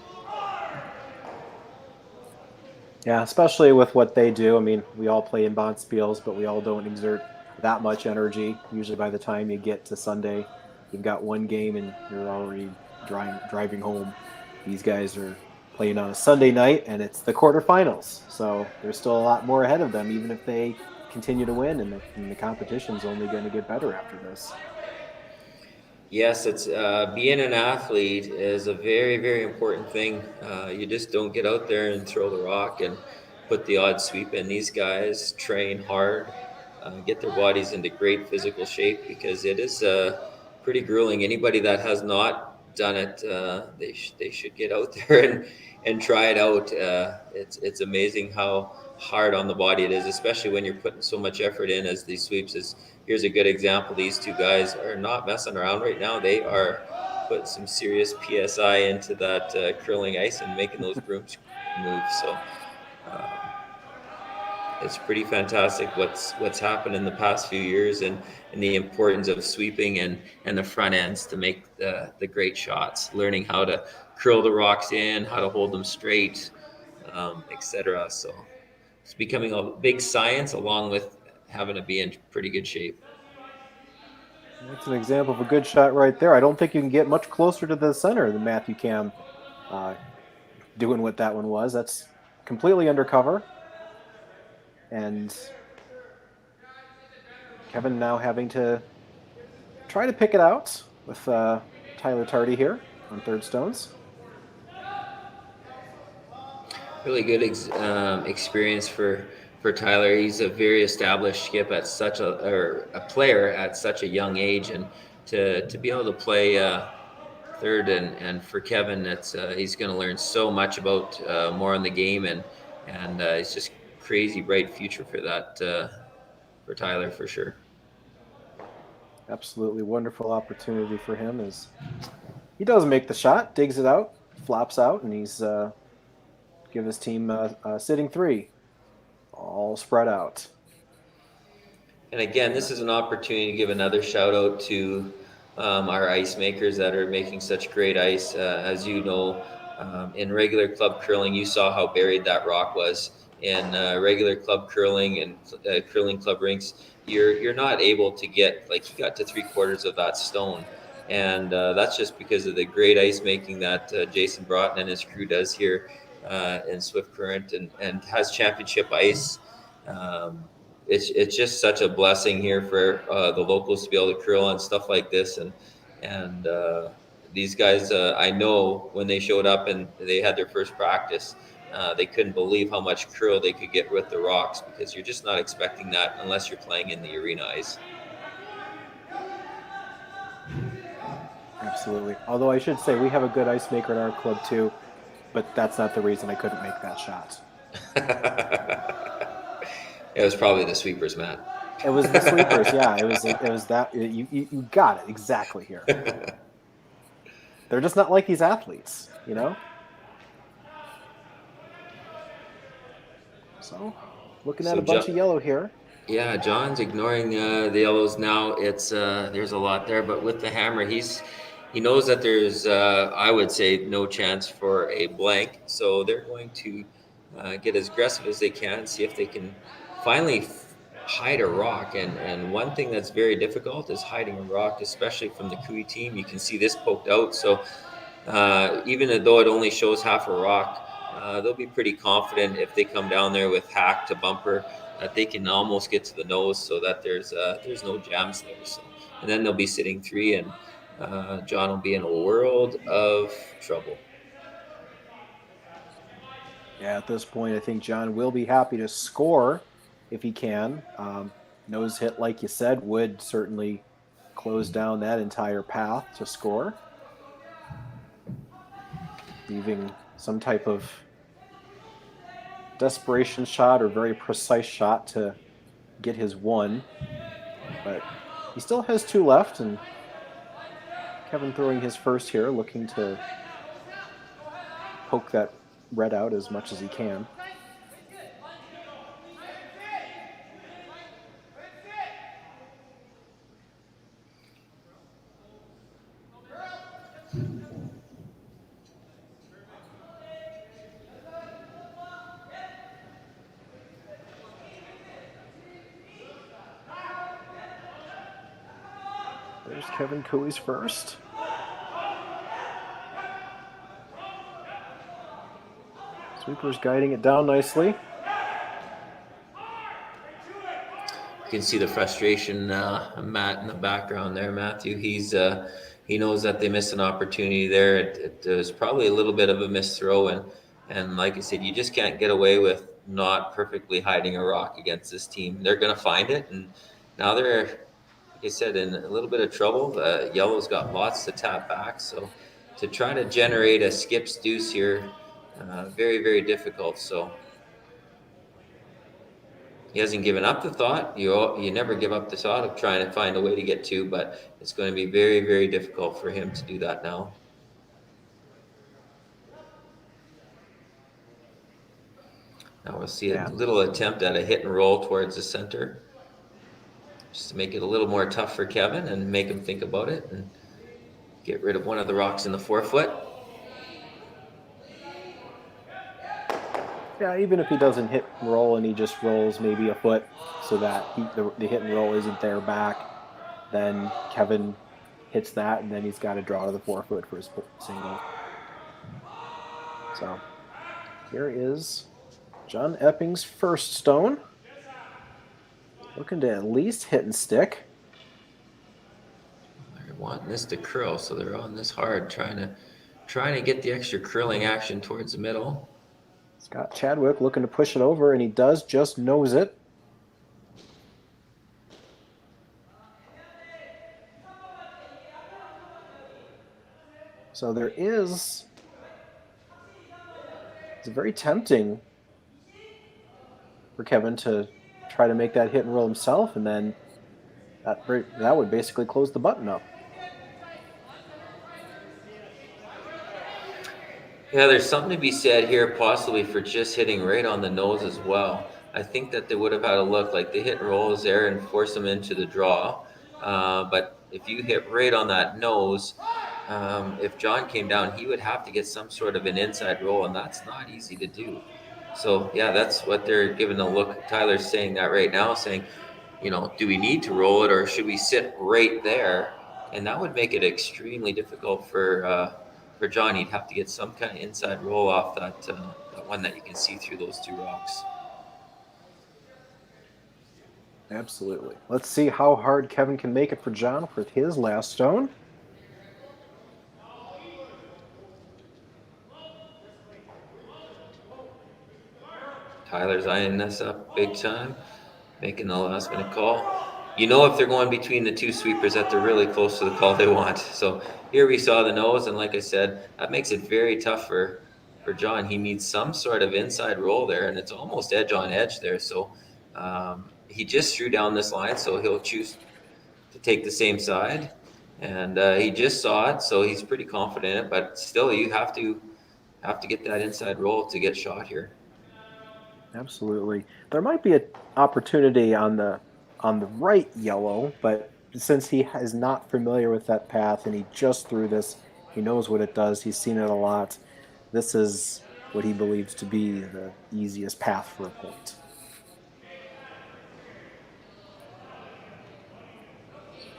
Yeah, especially with what they do. I mean, we all play in Bonspiels, but we all don't exert that much energy. Usually by the time you get to Sunday, you've got one game and you're already driving home. These guys are playing on a Sunday night, and it's the quarterfinals. So there's still a lot more ahead of them, even if they continue to win, and the competition's only going to get better after this. Yes, it's being an athlete is a very, very important thing. You just don't get out there and throw the rock and put the odd sweep in. These guys train hard, get their bodies into great physical shape, because it is pretty grueling. Anybody that has not done it, they should get out there and try it out. It's amazing how hard on the body it is, especially when you're putting so much effort in as these sweeps is. Here's a good example. These two guys are not messing around right now. They are putting some serious PSI into that curling ice and making those brooms move. So it's pretty fantastic what's happened in the past few years, and the importance of sweeping and the front ends to make the great shots, learning how to curl the rocks in, how to hold them straight, etc. So it's becoming a big science, along with having to be in pretty good shape. That's an example of a good shot right there. I don't think you can get much closer to the center than Matthew Cam doing what that one was. That's completely undercover. And Kevin now having to try to pick it out with Tyler Tardy here on third stones. Really good experience for Tyler. He's a very established skip at a player at such a young age, and to be able to play third and for Kevin, it's he's going to learn so much about more on the game, and it's just crazy bright future for that for Tyler for sure. Absolutely wonderful opportunity for him as he does make the shot, digs it out, flops out, and he's give his team a sitting three, all spread out. And again, this is an opportunity to give another shout out to our ice makers that are making such great ice. As you know, in regular club curling, you saw how buried that rock was. In regular club curling and curling club rinks, you're not able to get, like, he got to 3/4 of that stone. And that's just because of the great ice making that Jason Broughton and his crew does here in Swift Current, and has championship ice. It's just such a blessing here for the locals to be able to curl on stuff like this. And these guys, I know when they showed up and they had their first practice, they couldn't believe how much curl they could get with the rocks, because you're just not expecting that unless you're playing in the arena ice. Absolutely. Although I should say we have a good ice maker in our club too, but that's not the reason I couldn't make that shot. It was probably the sweepers, Matt. It was the sweepers, yeah. It was that you got it exactly here. They're just not like these athletes, you know? So, looking at a bunch of yellow here. Yeah, John's ignoring the yellows now. It's there's a lot there, but with the hammer, he knows that there's I would say no chance for a blank. So they're going to get as aggressive as they can, see if they can finally hide a rock. And one thing that's very difficult is hiding a rock, especially from the Kui team. You can see this poked out, so even though it only shows half a rock, they'll be pretty confident if they come down there with hack to bumper that they can almost get to the nose, so that there's no jams there. So, and then they'll be sitting three, and John will be in a world of trouble. Yeah, at this point, I think John will be happy to score if he can. Nose hit, like you said, would certainly close down that entire path to score, leaving some type of desperation shot or very precise shot to get his one. But he still has two left, and Kevin throwing his first here, looking to poke that red out as much as he can. There's Kevin Cooey's first. Sweeper's guiding it down nicely. You can see the frustration, Matt, in the background there, Matthew. He knows that they missed an opportunity there. It was probably a little bit of a missed throw, and like I said, you just can't get away with not perfectly hiding a rock against this team. They're going to find it, and now they're, like I said, in a little bit of trouble. Yellow's got lots to tap back, so to try to generate a skip's deuce here, very, very difficult. So He hasn't given up the thought. You never give up the thought of trying to find a way to get 2, but it's going to be very, very difficult for him to do that now. Now we'll see a little attempt at a hit and roll towards the center, just to make it a little more tough for Kevin and make him think about it and get rid of one of the rocks in the forefoot. Yeah, even if he doesn't hit and roll and he just rolls maybe a foot so that the hit and roll isn't there back, then Kevin hits that and then he's got to draw to the forefoot for his single. So here is John Epping's first stone. Looking to at least hit and stick. They're wanting this to curl, so they're on this hard, trying to get the extra curling action towards the middle. Scott Chadwick looking to push it over, and he does just nose it. So it's very tempting for Kevin to try to make that hit and roll himself, and then that would basically close the button up. Yeah, there's something to be said here possibly for just hitting right on the nose as well. I think that they would have had a look like the hit and roll is there and force them into the draw. But if you hit right on that nose, if John came down, he would have to get some sort of an inside roll, and that's not easy to do. So, yeah, that's what they're giving a look. Tyler's saying that right now, saying, do we need to roll it or should we sit right there? And that would make it extremely difficult for John. He'd have to get some kind of inside roll off that one that you can see through those 2 rocks. Absolutely. Let's see how hard Kevin can make it for John for his last stone. Tyler's eyeing this up big time, making the last minute call. If they're going between the 2 sweepers that they're really close to the call they want. So here we saw the nose, and like I said, that makes it very tough for John. He needs some sort of inside roll there, and it's almost edge on edge there. So he just threw down this line, so he'll choose to take the same side. And he just saw it, so he's pretty confident in it. But still, you have to get that inside roll to get shot here. Absolutely. There might be an opportunity on the right yellow, but since he is not familiar with that path and he just threw this, he knows what it does. He's seen it a lot. This is what he believes to be the easiest path for a point.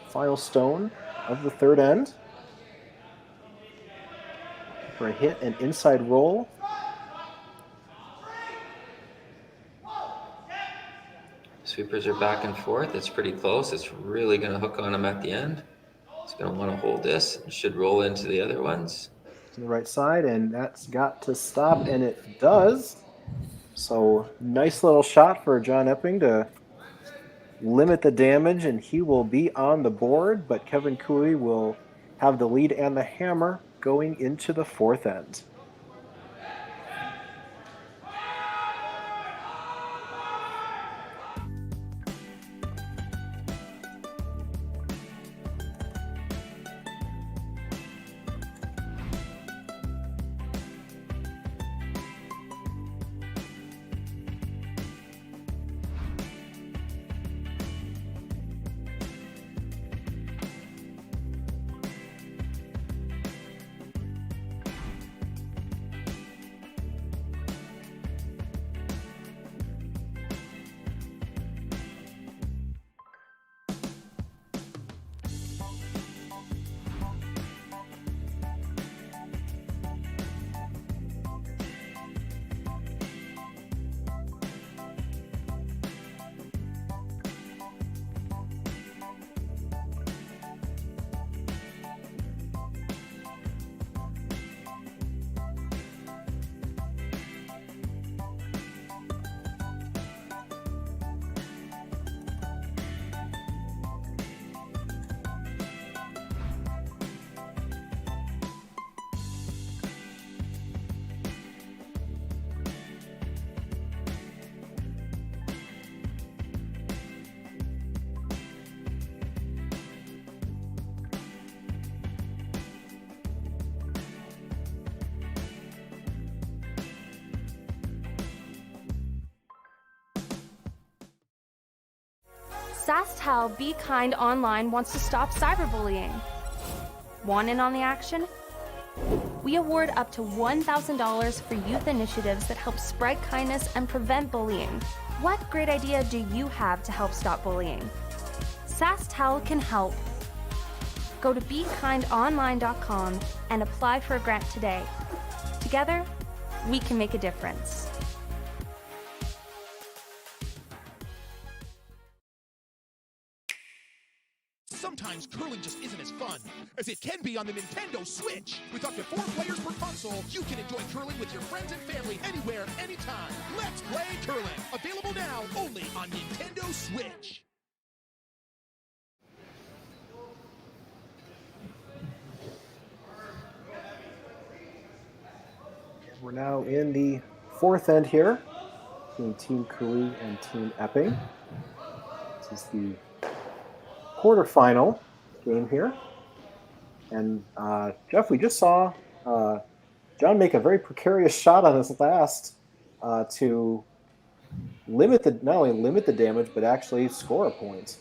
Final stone of the third end for a hit and inside roll. Sweepers are back and forth. It's pretty close. It's really going to hook on him at the end. He's going to want to hold this. It should roll into the other ones. To the right side, and that's got to stop, and it does. So nice little shot for John Epping to limit the damage, and he will be on the board, but Kevin Cooey will have the lead and the hammer going into the fourth end. SaskTel Be Kind Online wants to stop cyberbullying. Want in on the action? We award up to $1,000 for youth initiatives that help spread kindness and prevent bullying. What great idea do you have to help stop bullying? SaskTel can help. Go to BeKindOnline.com and apply for a grant today. Together, we can make a difference. Sometimes curling just isn't as fun as it can be on the Nintendo Switch. With up to 4 players per console, you can enjoy curling with your friends and family anywhere, anytime. Let's play curling. Available now only on Nintendo Switch. We're now in the fourth end here between Team Kui and Team Epping. This is the quarterfinal game here. And Jeff, we just saw John make a very precarious shot on his last to not only limit the damage, but actually score a point.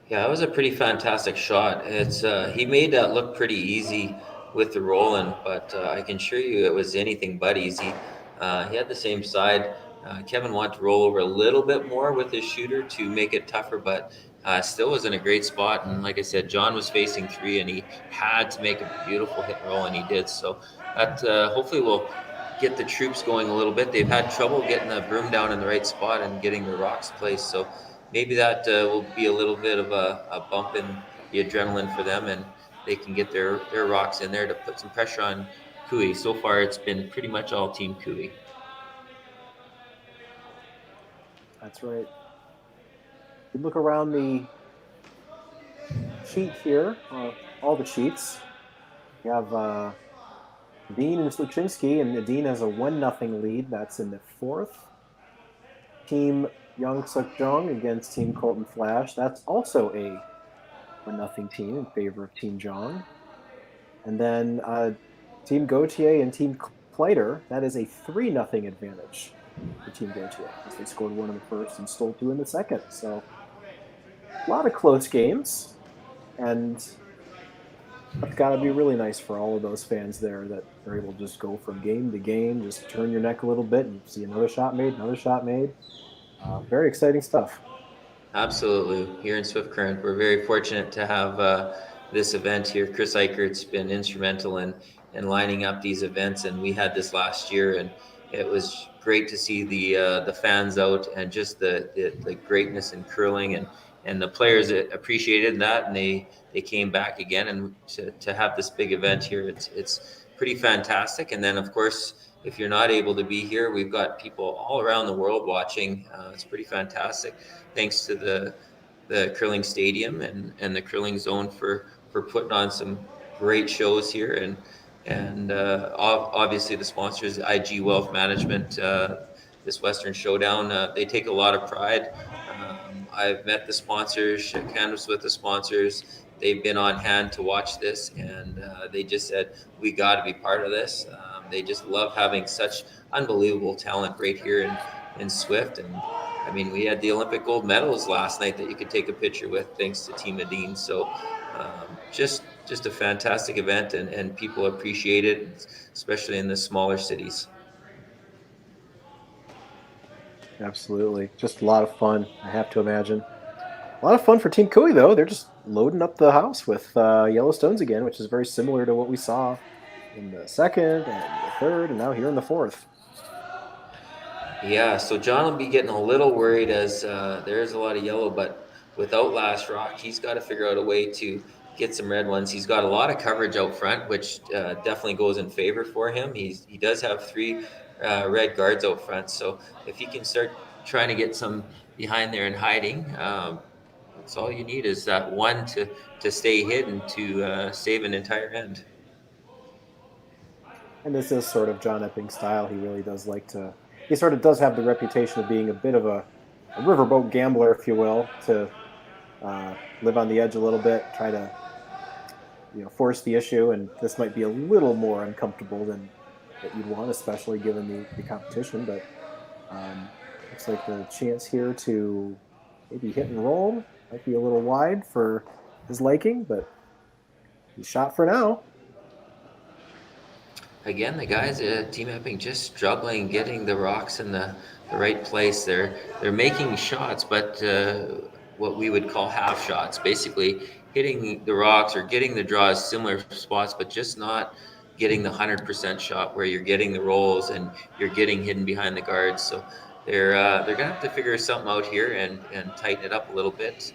Yeah, that was a pretty fantastic shot. It's he made that look pretty easy with the rolling, but I can assure you it was anything but easy. He had the same side. Kevin wanted to roll over a little bit more with his shooter to make it tougher, but still was in a great spot. And like I said, John was facing 3, and he had to make a beautiful hit and roll, and he did. So that hopefully will get the troops going a little bit. They've had trouble getting the broom down in the right spot and getting the rocks placed. So maybe that will be a little bit of a bump in the adrenaline for them, and they can get their rocks in there to put some pressure on Kui. So far, it's been pretty much all Team Kui. That's right. You look around the sheet here, all the sheets. You have Dean and Sluchinski, and Dean has a 1-0 lead. That's in the fourth. Team Young Suk Jong against Team Colton Flash. That's also a 1-0 team in favor of Team Jong. And then Team Gautier and Team Kleiter, that is a 3-0 advantage for Team Gautier, as they scored 1 in the first and stole 2 in the second. So a lot of close games, and it's got to be really nice for all of those fans there that are able to just go from game to game, just turn your neck a little bit and see another shot made. Very exciting stuff. Absolutely. Here in Swift Current, we're very fortunate to have this event here. Chris Eichert's been instrumental in lining up these events, and we had this last year, and it was great to see the fans out and just the greatness in curling, and the players appreciated that, and they came back again, and to have this big event here, it's pretty fantastic. And then of course, if you're not able to be here, we've got people all around the world watching. It's pretty fantastic. Thanks to the curling stadium and the curling zone for putting on some great shows here, and obviously the sponsors, IG Wealth Management, this Western Showdown, they take a lot of pride. I've met the sponsors, shook hands with the sponsors. They've been on hand to watch this, and they just said, we got to be part of this. They just love having such unbelievable talent right here in Swift. And I mean, we had the Olympic gold medals last night that you could take a picture with, thanks to Team Adine. So just a fantastic event, and people appreciate it, especially in the smaller cities. Absolutely. Just a lot of fun, I have to imagine. A lot of fun for Team Kui, though. They're just loading up the house with Yellowstones again, which is very similar to what we saw in the second and the third, and now here in the fourth. Yeah, so John will be getting a little worried as there is a lot of yellow, but without Last Rock, he's got to figure out a way to get some red ones. He's got a lot of coverage out front, which definitely goes in favor for him. He does have 3 red guards out front, so if he can start trying to get some behind there and hiding, that's all you need is that one to stay hidden to save an entire end. And this is sort of John Epping's style. He really does like to. He sort of does have the reputation of being a bit of a riverboat gambler, if you will, to live on the edge a little bit, try to force the issue. And this might be a little more uncomfortable than that you'd want, especially given the competition. But looks like the chance here to maybe hit and roll. Might be a little wide for his liking, but he's shot for now. Again, the guys at Team Epping just struggling getting the rocks in the right place. They're making shots, but what we would call half shots, basically hitting the rocks or getting the draws similar spots, but just not getting the 100% shot where you're getting the rolls and you're getting hidden behind the guards. So they're gonna have to figure something out here and tighten it up a little bit.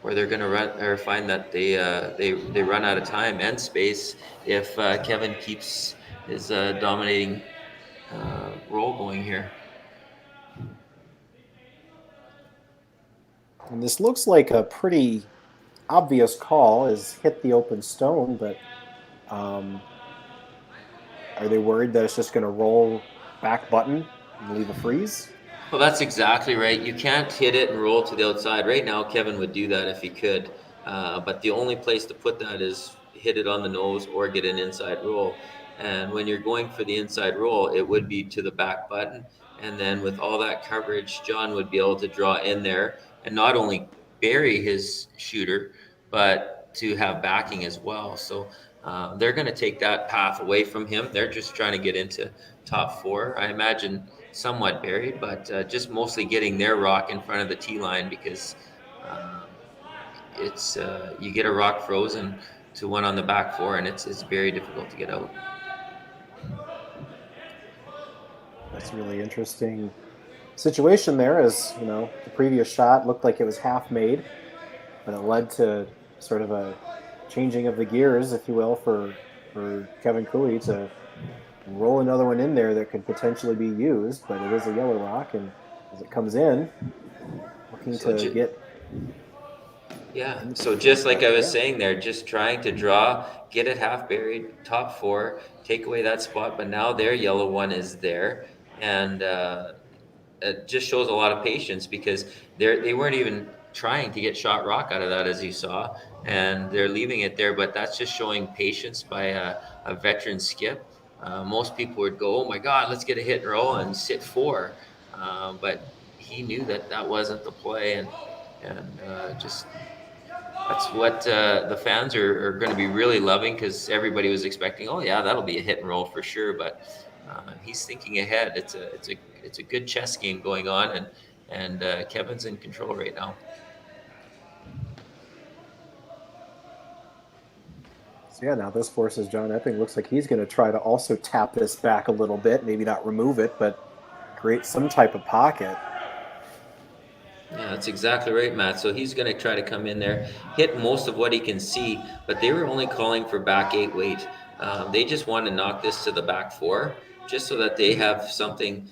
Or they're going to run or find that they run out of time and space if Kevin keeps his dominating role going here. And this looks like a pretty obvious call, is hit the open stone, but are they worried that it's just going to roll back button and leave a freeze? Well, that's exactly right. You can't hit it and roll to the outside. Right now, Kevin would do that if he could. But the only place to put that is hit it on the nose or get an inside roll. And when you're going for the inside roll, it would be to the back button. And then with all that coverage, John would be able to draw in there and not only bury his shooter, but to have backing as well. So they're going to take that path away from him. They're just trying to get into top four. I imagine somewhat buried, but just mostly getting their rock in front of the tee line, because it's you get a rock frozen to one on the back four, and it's very difficult to get out. That's a really interesting situation there, as you know, the previous shot looked like it was half made, but it led to sort of a changing of the gears, if you will, for Kevin Cooley to roll another one in there that could potentially be used, but it is a yellow rock, and as it comes in, looking to get... Yeah, so just like I was saying there, just trying to draw, get it half buried, top four, take away that spot, but now their yellow one is there, and it just shows a lot of patience, because they weren't even trying to get shot rock out of that, as you saw, and they're leaving it there, but that's just showing patience by a veteran skip. Most people would go, oh my God, let's get a hit and roll and sit four. But he knew that wasn't the play, and just that's what the fans are going to be really loving, because everybody was expecting, oh yeah, that'll be a hit and roll for sure. But he's thinking ahead. It's a good chess game going on, and Kevin's in control right now. So yeah, now this forces John Epping. Looks like he's going to try to also tap this back a little bit, maybe not remove it, but create some type of pocket. Yeah, that's exactly right, Matt. So he's going to try to come in there, hit most of what he can see, but they were only calling for back eight weight. They just want to knock this to the back four, just so that they have something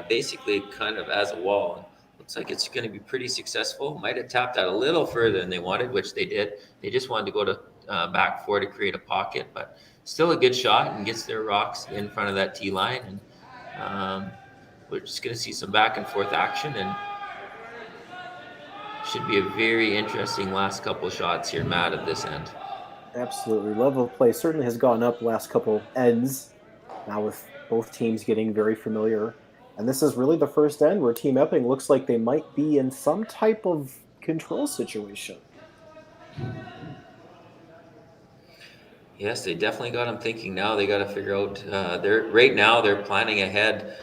basically kind of as a wall. Looks like it's going to be pretty successful. Might have tapped that a little further than they wanted, which they did. They just wanted to go to back four to create a pocket, but still a good shot, and gets their rocks in front of that tee line. And we're just going to see some back and forth action, and should be a very interesting last couple of shots here, Matt, at this end. Absolutely. Level of play certainly has gone up the last couple ends, now with both teams getting very familiar. And this is really the first end where Team Epping looks like they might be in some type of control situation. Yes, they definitely got them thinking now. They got to figure out, they're planning ahead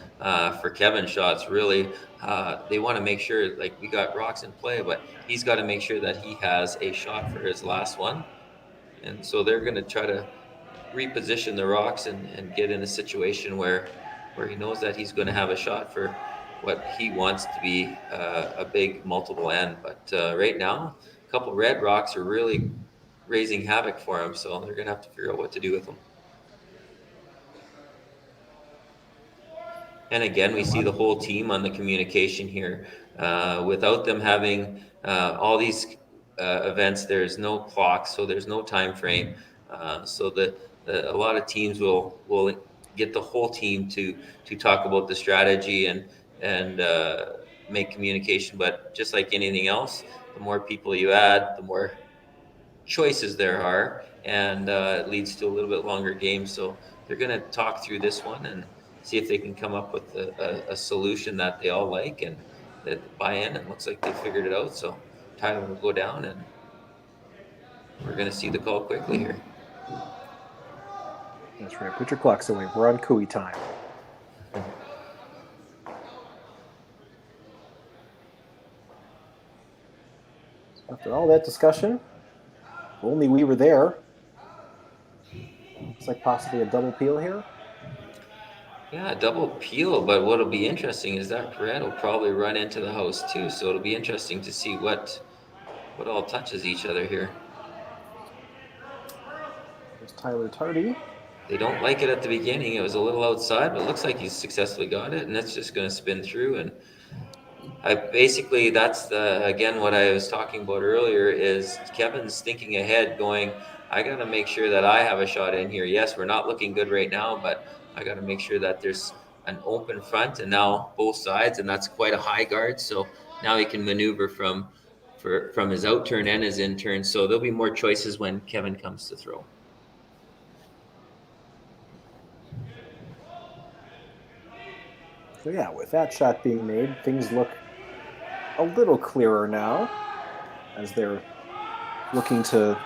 for Kevin's shots, really. They want to make sure, like, we got rocks in play, but he's got to make sure that he has a shot for his last one. And so they're going to try to reposition the rocks and get in a situation where he knows that he's going to have a shot for what he wants to be a big multiple end. But right now, a couple red rocks are really raising havoc for him, so they're going to have to figure out what to do with them. And again, we see the whole team on the communication here. Without them having all these events, there's no clock, so there's no time frame. So a lot of teams will get the whole team to talk about the strategy and make communication. But just like anything else, the more people you add, the more choices there are, and it leads to a little bit longer game. So they're going to talk through this one and see if they can come up with a solution that they all like, and buy in, and looks like they figured it out. So Tyler will go down, and we're going to see the call quickly here. That's right. Put your clocks away. We're on Cooey time. After all that discussion, if only we were there. Looks like possibly a double peel here. Yeah, double peel, but what'll be interesting is that red will probably run into the house too, so it'll be interesting to see what all touches each other here. There's Tyler Tardy. They don't like it at the beginning. It was a little outside, but it looks like he's successfully got it, and that's just going to spin through. And that's again what I was talking about earlier is Kevin's thinking ahead, going, I got to make sure that I have a shot in here. Yes, we're not looking good right now, but I got to make sure that there's an open front and now both sides, and that's quite a high guard. So now he can maneuver from his out turn and his in turn. So there'll be more choices when Kevin comes to throw. So yeah, with that shot being made, things look a little clearer now as they're looking to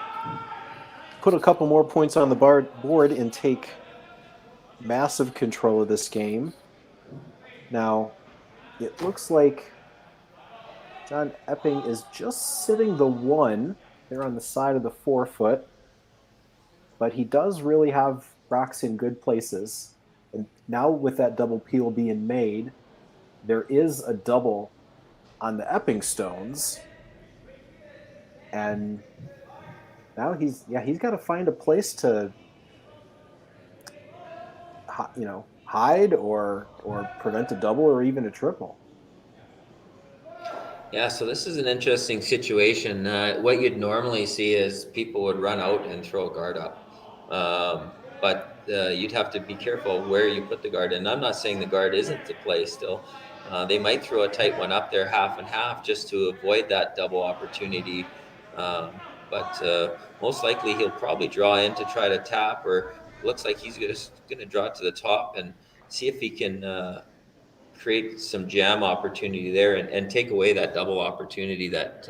put a couple more points on the board and take massive control of this game. Now, it looks like John Epping is just sitting the 1 there on the side of the 4-foot, but he does really have rocks in good places. And now with that double peel being made, there is a double on the Epping stones. And now he's got to find a place to hide or prevent a double or even a triple. Yeah, so this is an interesting situation. What you'd normally see is people would run out and throw a guard up. But you'd have to be careful where you put the guard. And I'm not saying the guard isn't the play still. They might throw a tight one up there half and half just to avoid that double opportunity. But most likely he'll probably draw in to try to tap, or looks like he's going to draw to the top and see if he can create some jam opportunity there and take away that double opportunity that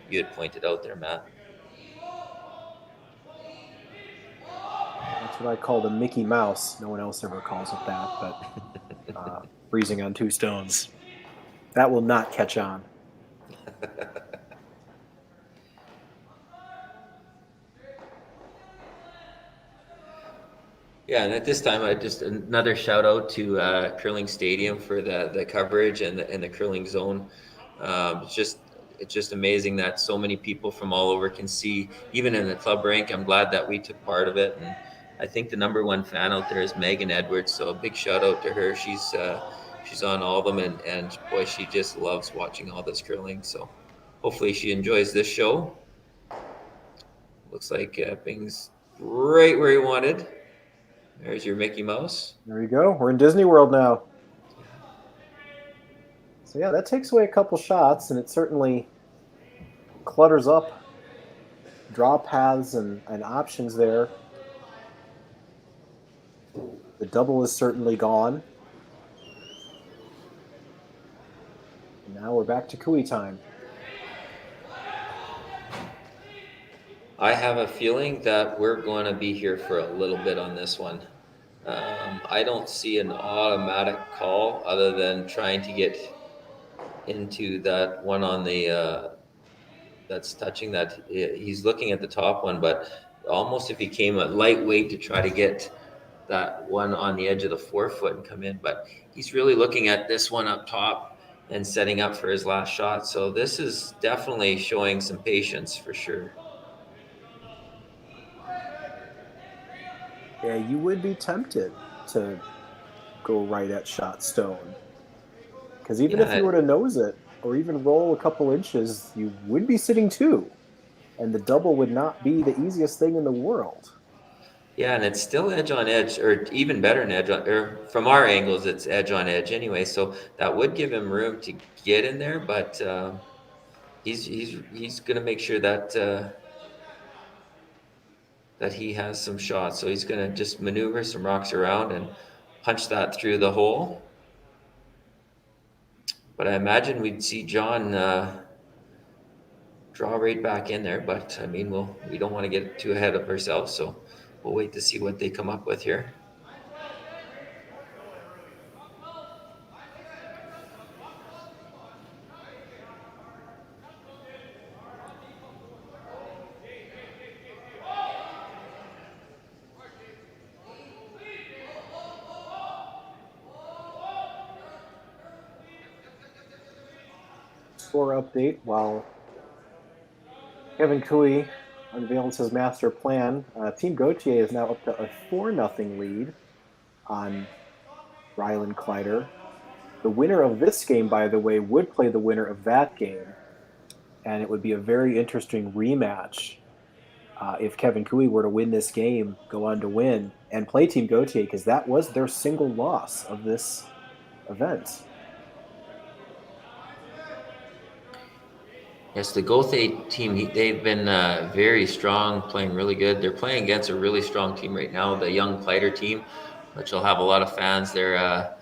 you had pointed out there, Matt. That's what I call the Mickey Mouse. No one else ever calls it that, but freezing on 2 stones. That will not catch on. Yeah, and at this time, I just another shout out to Curling Stadium for the coverage and the curling zone. It's just amazing that so many people from all over can see, even in the club rank. I'm glad that we took part of it, and I think the number 1 fan out there is Megan Edwards. So a big shout out to her. She's on all of them, and boy, she just loves watching all this curling. So hopefully she enjoys this show. Looks like Epping's right where he wanted. There's your Mickey Mouse. There you go. We're in Disney World now. So yeah, that takes away a couple shots, and it certainly clutters up draw paths and options there. The double is certainly gone. And now we're back to Cooey time. I have a feeling that we're going to be here for a little bit on this one. I don't see an automatic call other than trying to get into that one on the that's touching that. He's looking at the top one, but almost if he came a lightweight to try to get that one on the edge of the 4-foot and come in, but he's really looking at this one up top and setting up for his last shot. So this is definitely showing some patience for sure. Yeah, you would be tempted to go right at shot stone. Because even if you were to nose it or even roll a couple inches, you would be sitting 2. And the double would not be the easiest thing in the world. Yeah, and it's still edge on edge, or even better than edge on, or from our angles, it's edge on edge anyway. So that would give him room to get in there, but he's going to make sure that that he has some shots. So he's going to just maneuver some rocks around and punch that through the hole. But I imagine we'd see John draw right back in there. But I mean, we don't want to get too ahead of ourselves, so we'll wait to see what they come up with here. Score update while Kevin Cooey unveils his master plan. Team Gauthier is now up to a 4-0 lead on Ryland Kleider. The winner of this game, by the way, would play the winner of that game, and it would be a very interesting rematch if Kevin Cooey were to win this game, go on to win, and play Team Gauthier, because that was their single loss of this event. Yes, the Gauthier team, they've been very strong, playing really good. They're playing against a really strong team right now, the young Kleider team, which will have a lot of fans. They're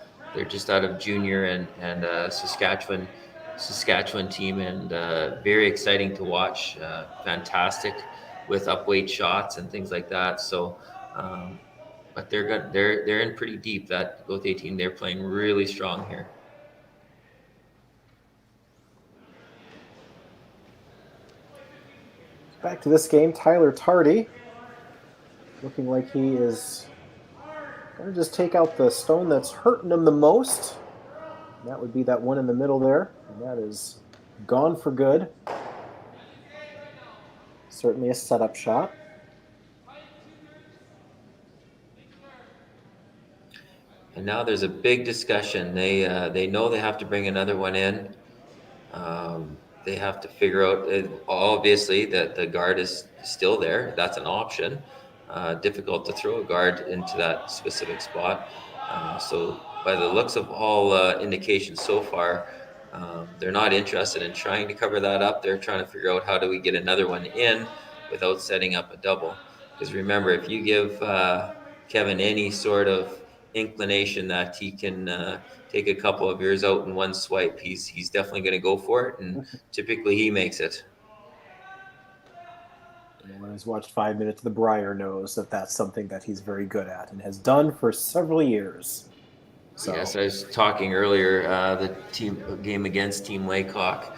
just out of junior and Saskatchewan team, and very exciting to watch. Fantastic with upweight shots and things like that. So, but they're in pretty deep. That Gauthier team, they're playing really strong here. Back to this game, Tyler Tardy, looking like he is going to just take out the stone that's hurting him the most. And that would be that one in the middle there. And that is gone for good. Certainly a setup shot. And now there's a big discussion. They know they have to bring another one in. They have to figure out, obviously, that the guard is still there. That's an option. Difficult to throw a guard into that specific spot. So by the looks of all indications so far, they're not interested in trying to cover that up. They're trying to figure out how do we get another one in without setting up a double. Because remember, if you give Kevin any sort of inclination that he can take a couple of yours out in one swipe, he's definitely going to go for it, and typically he makes it. Anyone who's watched 5 Minutes of the Briar knows that that's something that he's very good at and has done for several years. So. Yes, I was talking earlier, the game against Team Laycock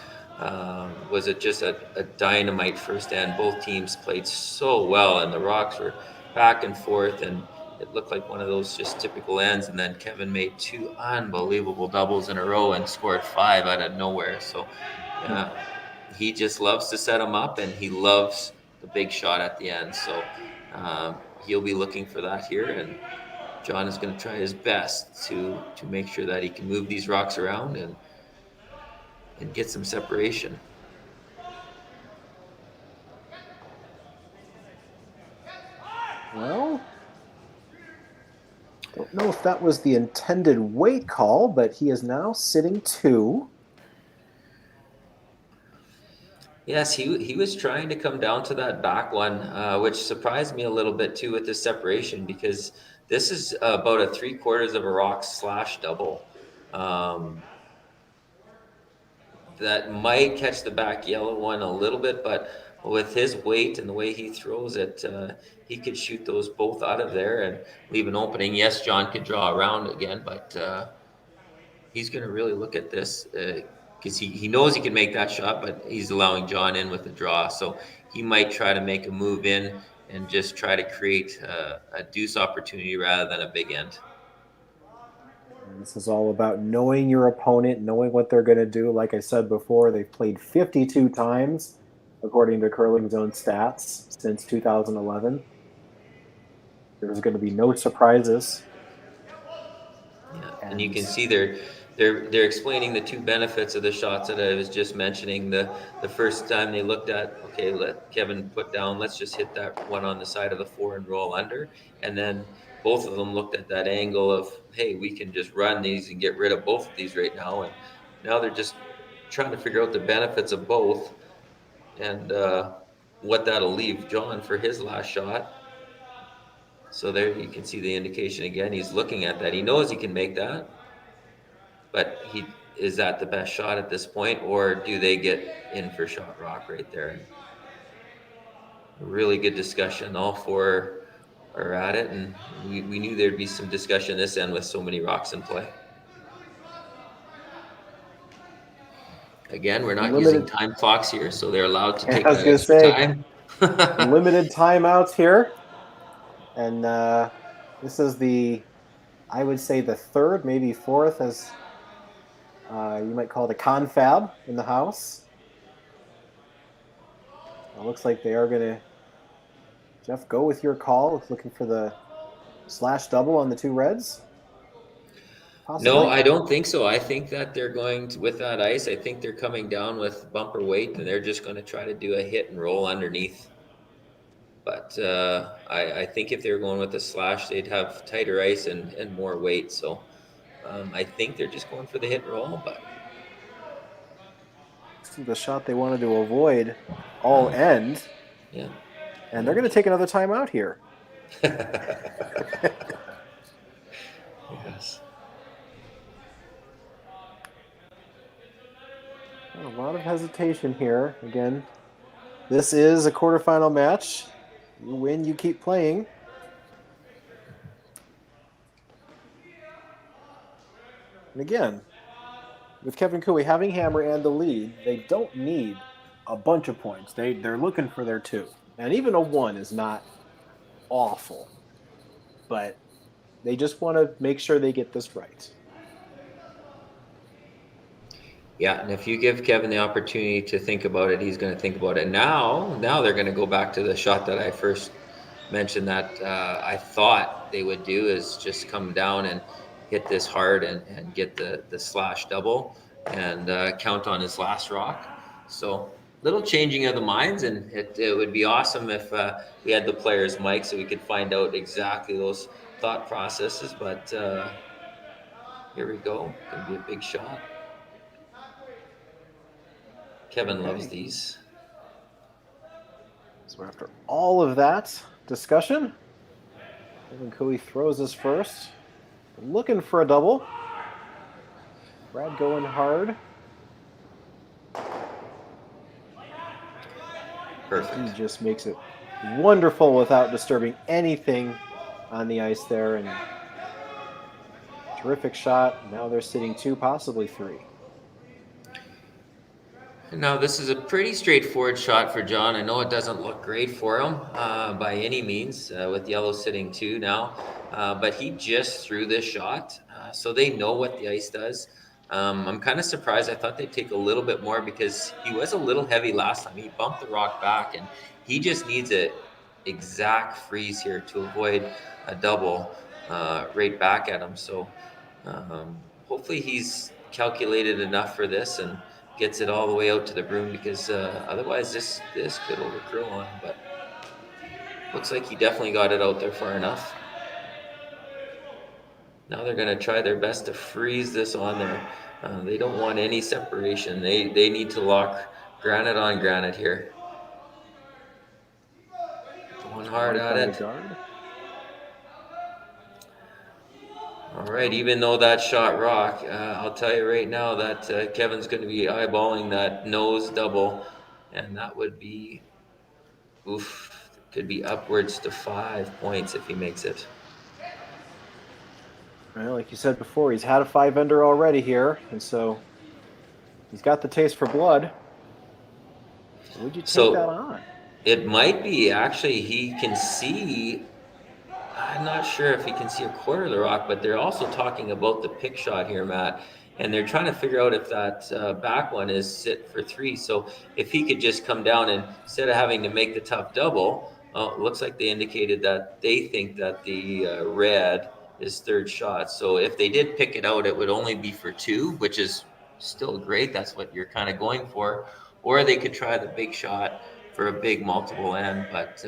was just a dynamite first end. Both teams played so well, and the Rocks were back and forth, and it looked like one of those just typical ends. And then Kevin made 2 unbelievable doubles in a row and scored 5 out of nowhere. So he just loves to set them up, and he loves the big shot at the end. So he'll be looking for that here, and John is going to try his best to make sure that he can move these rocks around and get some separation. Well, don't know if that was the intended weight call, but he is now sitting 2. Yes, he was trying to come down to that back one, which surprised me a little bit too with the separation, because this is about a 3/4 of a rock / double. That might catch the back yellow one a little bit, but with his weight and the way he throws it, he could shoot those both out of there and leave an opening. Yes, John could draw around again, but he's going to really look at this because he knows he can make that shot, but he's allowing John in with the draw. So he might try to make a move in and just try to create a deuce opportunity rather than a big end. And this is all about knowing your opponent, knowing what they're going to do. Like I said before, they've played 52 times, according to Curling Zone stats, since 2011. There's going to be no surprises. Yeah, and you can see they're explaining the 2 benefits of the shots that I was just mentioning. The first time they looked at, okay, let Kevin put down, let's just hit that one on the side of the 4 and roll under. And then both of them looked at that angle of, hey, we can just run these and get rid of both of these right now. And now they're just trying to figure out the benefits of both and what that'll leave John for his last shot. So there you can see the indication again. He's looking at that. He knows he can make that, but is that the best shot at this point, or do they get in for shot rock right there? A really good discussion. All four are at it, and we knew there'd be some discussion this end with so many rocks in play. Again, we're not using time clocks here, so they're allowed to take that extra time. Limited timeouts here. And this is I would say the third, maybe fourth, as you might call it, a confab in the house. It looks like they are going to, Jeff, go with your call, looking for the slash double on the two reds. Possibly? No, I don't think so. I think that they're going with that ice. I think they're coming down with bumper weight, and they're just going to try to do a hit and roll underneath. But I think if they were going with the slash, they'd have tighter ice and more weight. So I think they're just going for the hit and roll. But this is the shot they wanted to avoid all end. Yeah. And they're going to take another timeout here. Yes. A lot of hesitation here. Again, this is a quarterfinal match. You win, you keep playing. And again, with Kevin Cooey having hammer and the lead, they don't need a bunch of points. They're looking for their 2. And even a 1 is not awful. But they just want to make sure they get this right. Yeah, and if you give Kevin the opportunity to think about it, he's going to think about it. Now they're going to go back to the shot that I first mentioned that I thought they would do, is just come down and hit this hard and get the slash double and count on his last rock. So little changing of the minds, and it would be awesome if we had the players' mic so we could find out exactly those thought processes. But here we go. Going to be a big shot. Kevin loves these. So after all of that discussion, Kevin Cooey throws his first. Looking for a double. Brad going hard. Perfect. He just makes it wonderful without disturbing anything on the ice there. And terrific shot. Now they're sitting 2, possibly 3. Now, this is a pretty straightforward shot for John. I know it doesn't look great for him by any means with yellow sitting 2 now, but he just threw this shot, so they know what the ice does. I'm kind of surprised. I thought they'd take a little bit more because he was a little heavy last time. He bumped the rock back, and he just needs an exact freeze here to avoid a double right back at him. So hopefully he's calculated enough for this and gets it all the way out to the broom, because otherwise this could overcurl on him. But looks like he definitely got it out there far enough. Now they're going to try their best to freeze this on there. They don't want any separation. They need to lock granite on granite here. Going hard at it. All right, even though that shot rock, I'll tell you right now that Kevin's going to be eyeballing that nose double, and that would be, could be upwards to 5 points if he makes it. Well, like you said before, he's had a 5-ender already here, and so he's got the taste for blood. Would you take that on? It might be, actually, he can see. I'm not sure if he can see a quarter of the rock, but they're also talking about the pick shot here, Matt, and they're trying to figure out if that back one is sit for 3. So if he could just come down and instead of having to make the tough double, it looks like they indicated that they think that the red is third shot. So if they did pick it out, it would only be for 2, which is still great. That's what you're kind of going for. Or they could try the big shot for a big multiple end, but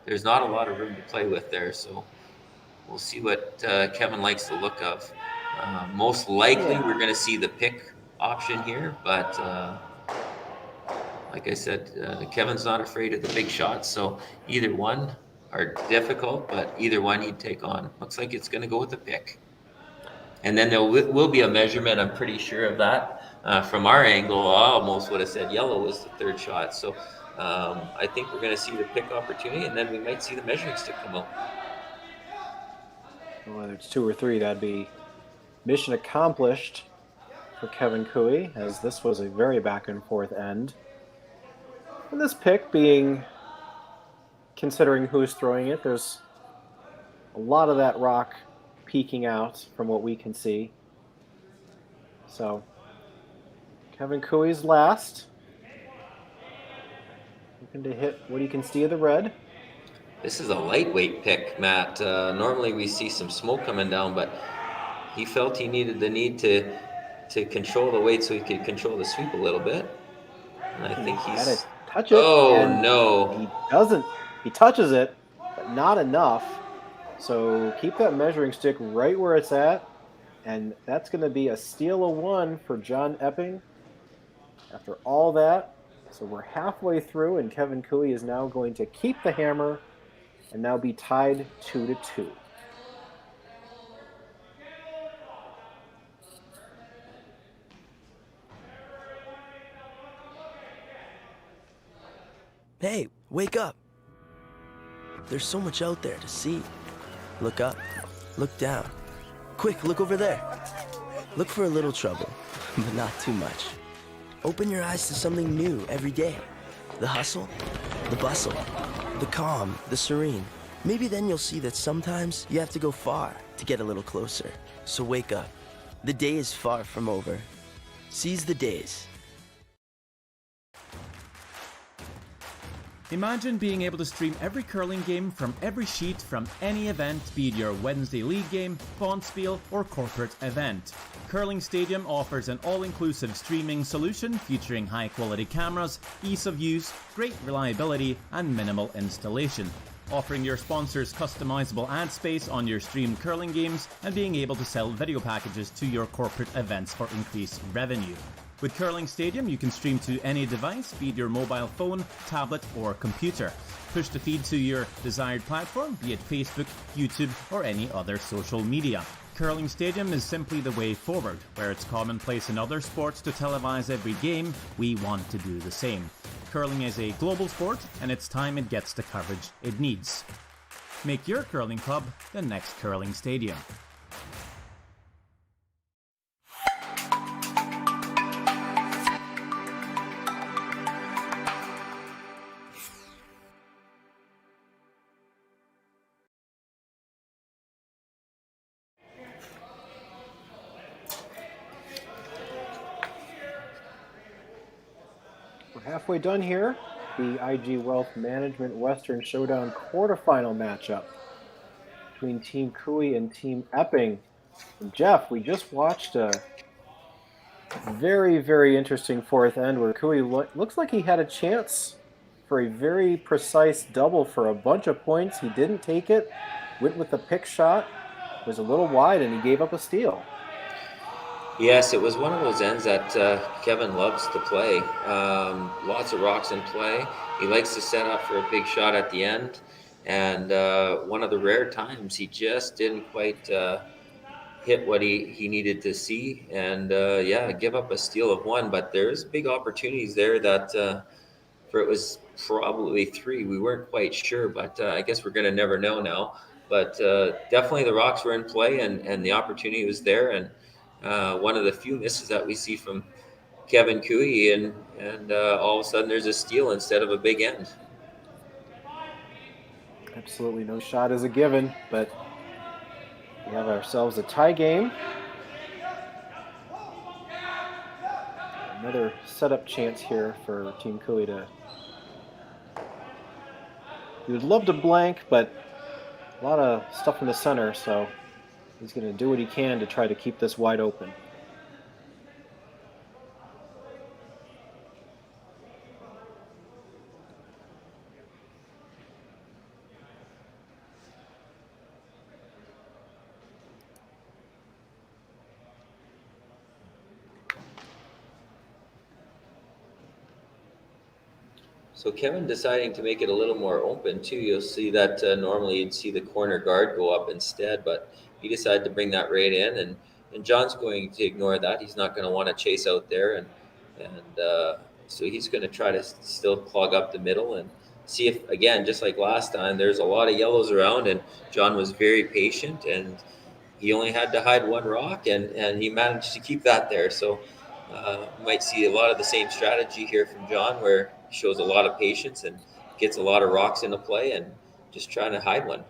there's not a lot of room to play with there, so we'll see what Kevin likes the look of. Most likely we're going to see the pick option here, but like I said, Kevin's not afraid of the big shots, so either one are difficult, but either one he'd take on. Looks like it's going to go with the pick. And then there will be a measurement, I'm pretty sure of that. From our angle, I almost would have said yellow was the third shot. So I think we're going to see the pick opportunity, and then we might see the measuring stick come out. Whether it's 2 or 3, that'd be mission accomplished for Kevin Cooey, as this was a very back and forth end. And this pick being, considering who's throwing it, there's a lot of that rock peeking out from what we can see. So Kevin Cooey's last. Looking to hit what he can see of the red. This is a lightweight pick, Matt. Normally we see some smoke coming down, but he felt he needed to control the weight so he could control the sweep a little bit. And I think he's... Gotta touch it. Oh, no. He doesn't. He touches it, but not enough. So keep that measuring stick right where it's at. And that's going to be a steal of 1 for John Epping. After all that, so we're halfway through, and Kevin Cooey is now going to keep the hammer and now be tied 2-2. Hey, wake up. There's so much out there to see. Look up, look down. Quick, look over there. Look for a little trouble, but not too much. Open your eyes to something new every day. The hustle, the bustle, the calm, the serene. Maybe then you'll see that sometimes you have to go far to get a little closer. So wake up. The day is far from over. Seize the days. Imagine being able to stream every curling game from every sheet from any event, be it your Wednesday league game, Bonspiel, or corporate event. Curling Stadium offers an all-inclusive streaming solution featuring high-quality cameras, ease of use, great reliability, and minimal installation. Offering your sponsors customizable ad space on your streamed curling games and being able to sell video packages to your corporate events for increased revenue. With Curling Stadium, you can stream to any device, be it your mobile phone, tablet, or computer. Push the feed to your desired platform, be it Facebook, YouTube, or any other social media. Curling Stadium is simply the way forward. Where it's commonplace in other sports to televise every game, we want to do the same. Curling is a global sport, and it's time it gets the coverage it needs. Make your curling club the next Curling Stadium. Halfway done here, the IG Wealth Management Western Showdown quarterfinal matchup between Team Cooey and Team Epping. And Jeff, we just watched a very, very interesting fourth end where Cooey looks like he had a chance for a very precise double for a bunch of points. He didn't take it, went with the pick shot, was a little wide, and he gave up a steal. Yes, it was one of those ends that Kevin loves to play. Lots of rocks in play. He likes to set up for a big shot at the end. And one of the rare times he just didn't quite hit what he needed to see. And give up a steal of 1. But there's big opportunities there that for it was probably 3. We weren't quite sure, but I guess we're going to never know now. But definitely the rocks were in play and the opportunity was there. And one of the few misses that we see from Kevin Cooey, and all of a sudden there's a steal instead of a big end. Absolutely no shot is a given, but we have ourselves a tie game. Another setup chance here for Team Cooey to... He would love to blank, but a lot of stuff in the center, so he's going to do what he can to try to keep this wide open. So Kevin deciding to make it a little more open too. You'll see that normally you'd see the corner guard go up instead, but he decided to bring that right in. And John's going to ignore that. He's not going to want to chase out there, and so he's going to try to still clog up the middle and see if, again, just like last time, there's a lot of yellows around, and John was very patient, and he only had to hide one rock, and he managed to keep that there. So we might see a lot of the same strategy here from John, where he shows a lot of patience and gets a lot of rocks into play and just trying to hide one.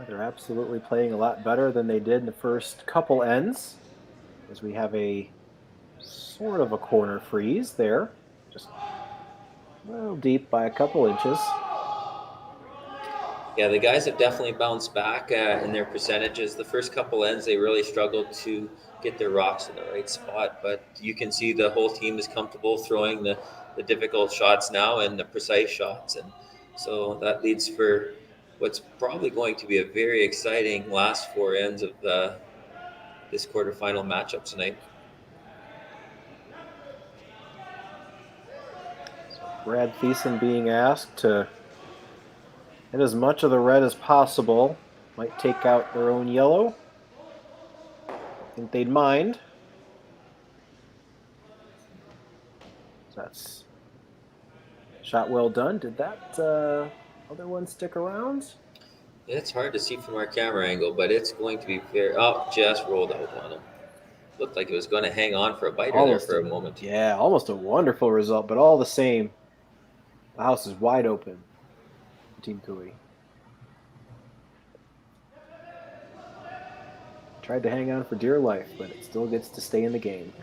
They're absolutely playing a lot better than they did in the first couple ends, as we have a sort of a corner freeze there, just a little deep by a couple inches. Yeah, the guys have definitely bounced back in their percentages. The first couple ends, they really struggled to get their rocks in the right spot, but you can see the whole team is comfortable throwing the difficult shots now and the precise shots, and so that leads for what's probably going to be a very exciting last four ends of this quarterfinal matchup tonight. Brad Thiessen being asked to hit as much of the red as possible. Might take out their own yellow. I think they'd mind. That's shot well done. Did that other one stick around? It's hard to see from our camera angle, but it's going to be very... Oh, just rolled out on him. Looked like it was going to hang on for a biter there for a moment. Yeah, almost a wonderful result, but all the same, the house is wide open. Team Cooey tried to hang on for dear life, but it still gets to stay in the game.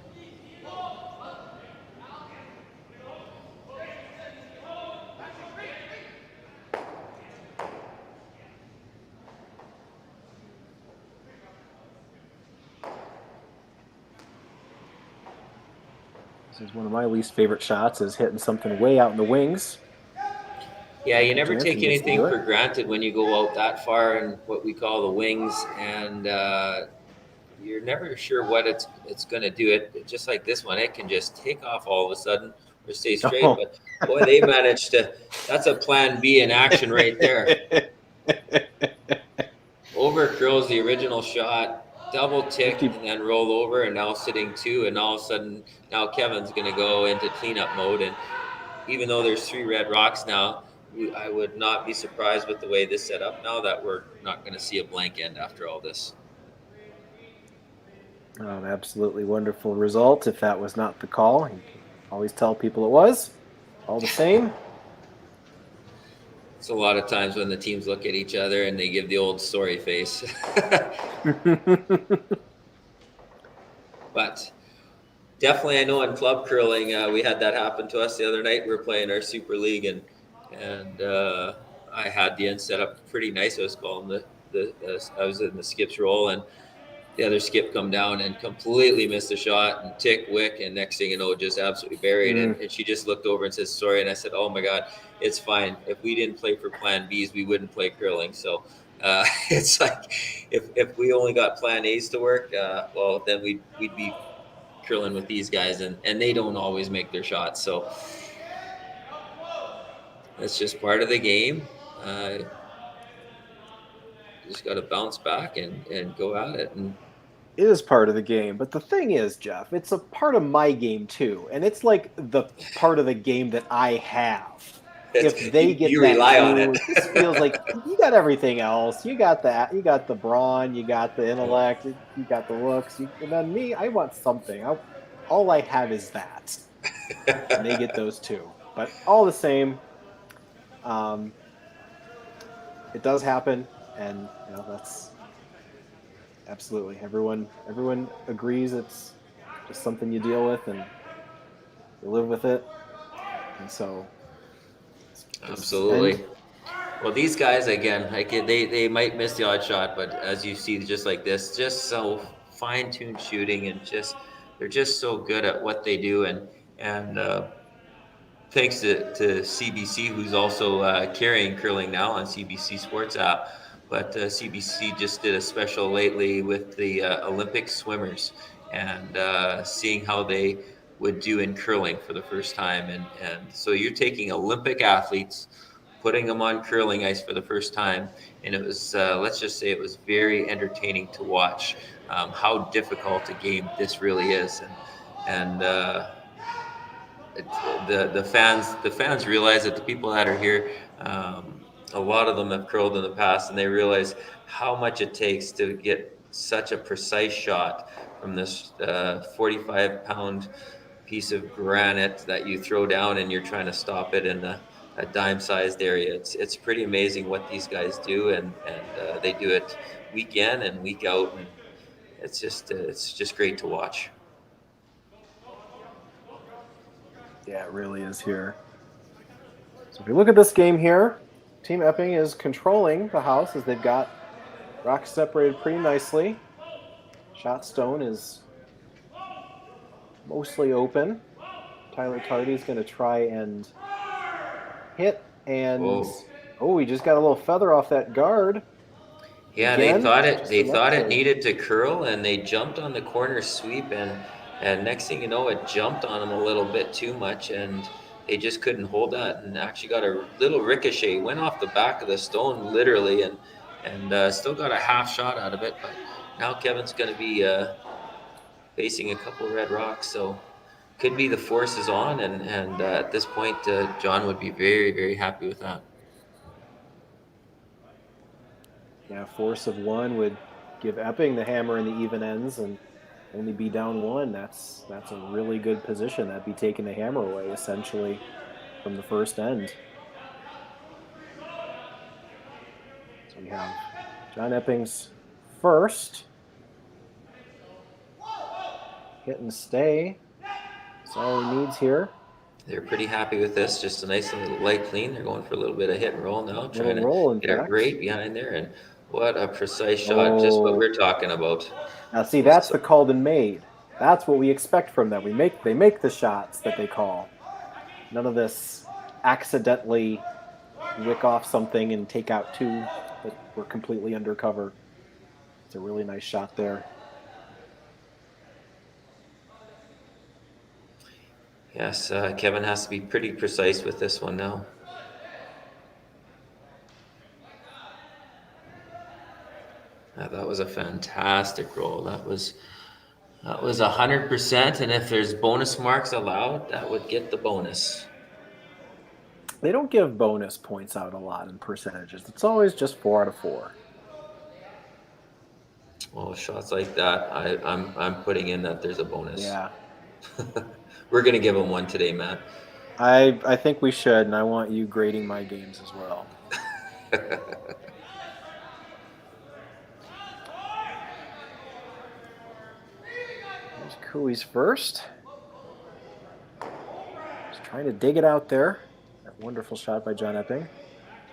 This is one of my least favorite shots, is hitting something way out in the wings. Yeah, you never take anything for granted when you go out that far in what we call the wings, and you're never sure what it's going to do. It just like this one, it can just take off all of a sudden or stay straight. Oh. But boy, they managed to. That's a plan B in action right there. Over curls the original shot, double tick, and then roll over, and now sitting two, and all of a sudden now Kevin's going to go into cleanup mode. And even though there's 3 red rocks now, I would not be surprised with the way this set up now that we're not going to see a blank end after all this. An absolutely wonderful result. If that was not the call, you can always tell people it was. All the same. It's a lot of times when the teams look at each other and they give the old sorry face. But definitely, I know in club curling, we had that happen to us the other night. We were playing our Super League, and I had the end set up pretty nice. I was calling I was in the skips roll, and the other skip come down and completely missed the shot and tick, wick, and next thing you know, just absolutely buried. And she just looked over and said, sorry. And I said, oh my God, it's fine. If we didn't play for plan Bs, we wouldn't play curling. So it's like, if we only got plan As to work, well, then we'd be curling with these guys, and they don't always make their shots. So that's just part of the game. Just got to bounce back and go at it. And it is part of the game, but the thing is, Jeff, it's a part of my game too, and it's like the part of the game that I have. If they get you that rely on it, it feels like you got everything else. You got that. You got the brawn. You got the intellect. You got the looks. And then me, I want something. All I have is that, and they get those two. But all the same, it does happen, and that's. Absolutely. Everyone agrees it's just something you deal with and you live with it. And so absolutely. Well, these guys, again, like they might miss the odd shot, but as you see, just like this, just so fine-tuned shooting, and they're just so good at what they do. And thanks to CBC, who's also carrying curling now on CBC Sports app. But CBC just did a special lately with the Olympic swimmers, and seeing how they would do in curling for the first time. And so you're taking Olympic athletes putting them on curling ice for the first time, and it was, let's just say, it was very entertaining to watch how difficult a game this really is, and the fans realize that the people that are here, a lot of them have curled in the past, and they realize how much it takes to get such a precise shot from this 45-pound piece of granite that you throw down, and you're trying to stop it in a dime-sized area. It's pretty amazing what these guys do, and they do it week in and week out, and it's just great to watch. Yeah, it really is here. So if you look at this game here, Team Epping is controlling the house as they've got rocks separated pretty nicely. Shot stone is mostly open. Tyler Tardy's going to try and hit, and he just got a little feather off that guard. Yeah, Again, they thought it needed to curl, and they jumped on the corner sweep, and next thing you know, it jumped on them a little bit too much, and they just couldn't hold that, and actually got a little ricochet, went off the back of the stone literally, and still got a half shot out of it. But now Kevin's going to be facing a couple red rocks, so could be the force is on, and at this point, John would be very, very happy with that. Yeah, force of 1 would give Epping the hammer in the even ends and only be down 1. That's a really good position. That'd be taking the hammer away essentially from the first end. So we have John Epping's first. Hit and stay. That's all he needs here. They're pretty happy with this. Just a nice little light clean. They're going for a little bit of hit and roll now, trying to get it right behind there. And what a precise shot, just what we're talking about. Now see, that's the called and made. That's what we expect from them. They make the shots that they call. None of this accidentally wick off something and take out 2 that were completely undercover. It's a really nice shot there. Yes, Kevin has to be pretty precise with this one now. That was a fantastic roll. That was 100%, and if there's bonus marks allowed, that would get the bonus. They don't give bonus points out a lot in percentages. It's always just 4 out of 4. Well, shots like that, I'm putting in that there's a bonus. Yeah. We're going to give him 1 today, Matt. I think we should, and I want you grading my games as well. There's Cooey's first. Just trying to dig it out there. That wonderful shot by John Epping.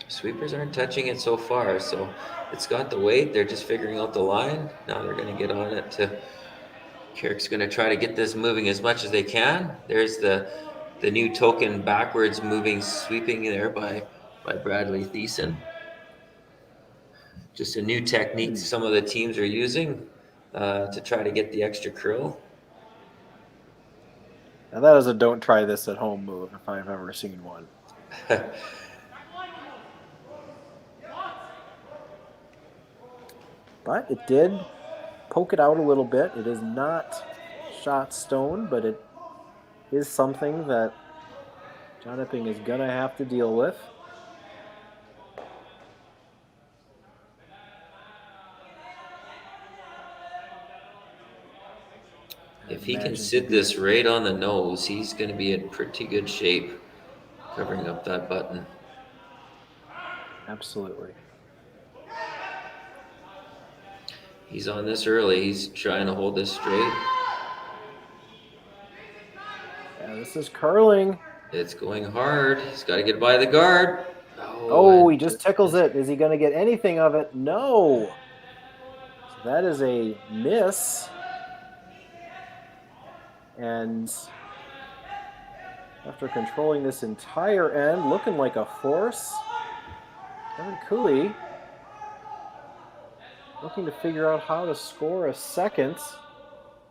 Sweepers aren't touching it so far, so it's got the weight. They're just figuring out the line. Now they're going to get on it to... Carrick's going to try to get this moving as much as they can. There's the new token backwards moving sweeping there by Bradley Thiessen. Just a new technique some of the teams are using to try to get the extra curl. Now that is a don't try this at home move if I've ever seen one. But it did poke it out a little bit. It is not shot stone, but it is something that John Epping is going to have to deal with. If he can sit this right on the nose, he's going to be in pretty good shape covering up that button. Absolutely. He's on this early. He's trying to hold this straight. Yeah, this is curling. It's going hard. He's got to get by the guard. Oh, he just tickles it. Is he going to get anything of it? No. So that is a miss. And after controlling this entire end, looking like a force, Kevin Cooley looking to figure out how to score a second.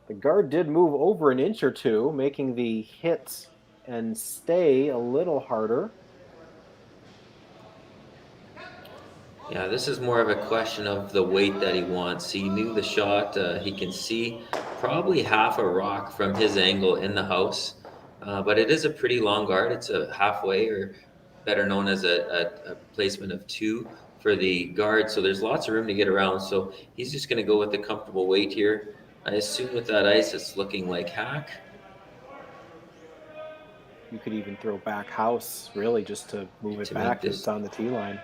The guard did move over an inch or two, making the hit and stay a little harder. Yeah, this is more of a question of the weight that he wants. He knew the shot. He can see probably half a rock from his angle in the house, but it is a pretty long guard. It's a halfway, or better known as a placement of 2 for the guard. So there's lots of room to get around. So he's just going to go with the comfortable weight here. I assume with that ice, it's looking like hack. You could even throw back house, really, just to move it back if it's on the tee line.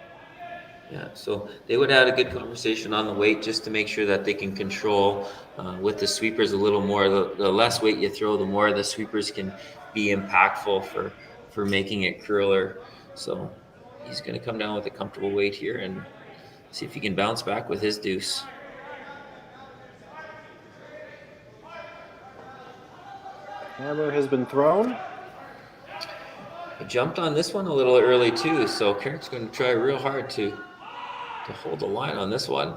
Yeah, so they would have a good conversation on the weight just to make sure that they can control with the sweepers a little more. The less weight you throw, the more the sweepers can be impactful for making it curler. So he's going to come down with a comfortable weight here and see if he can bounce back with his deuce. Hammer has been thrown. I jumped on this one a little early too, so Carrick's going to try real hard to hold the line on this one.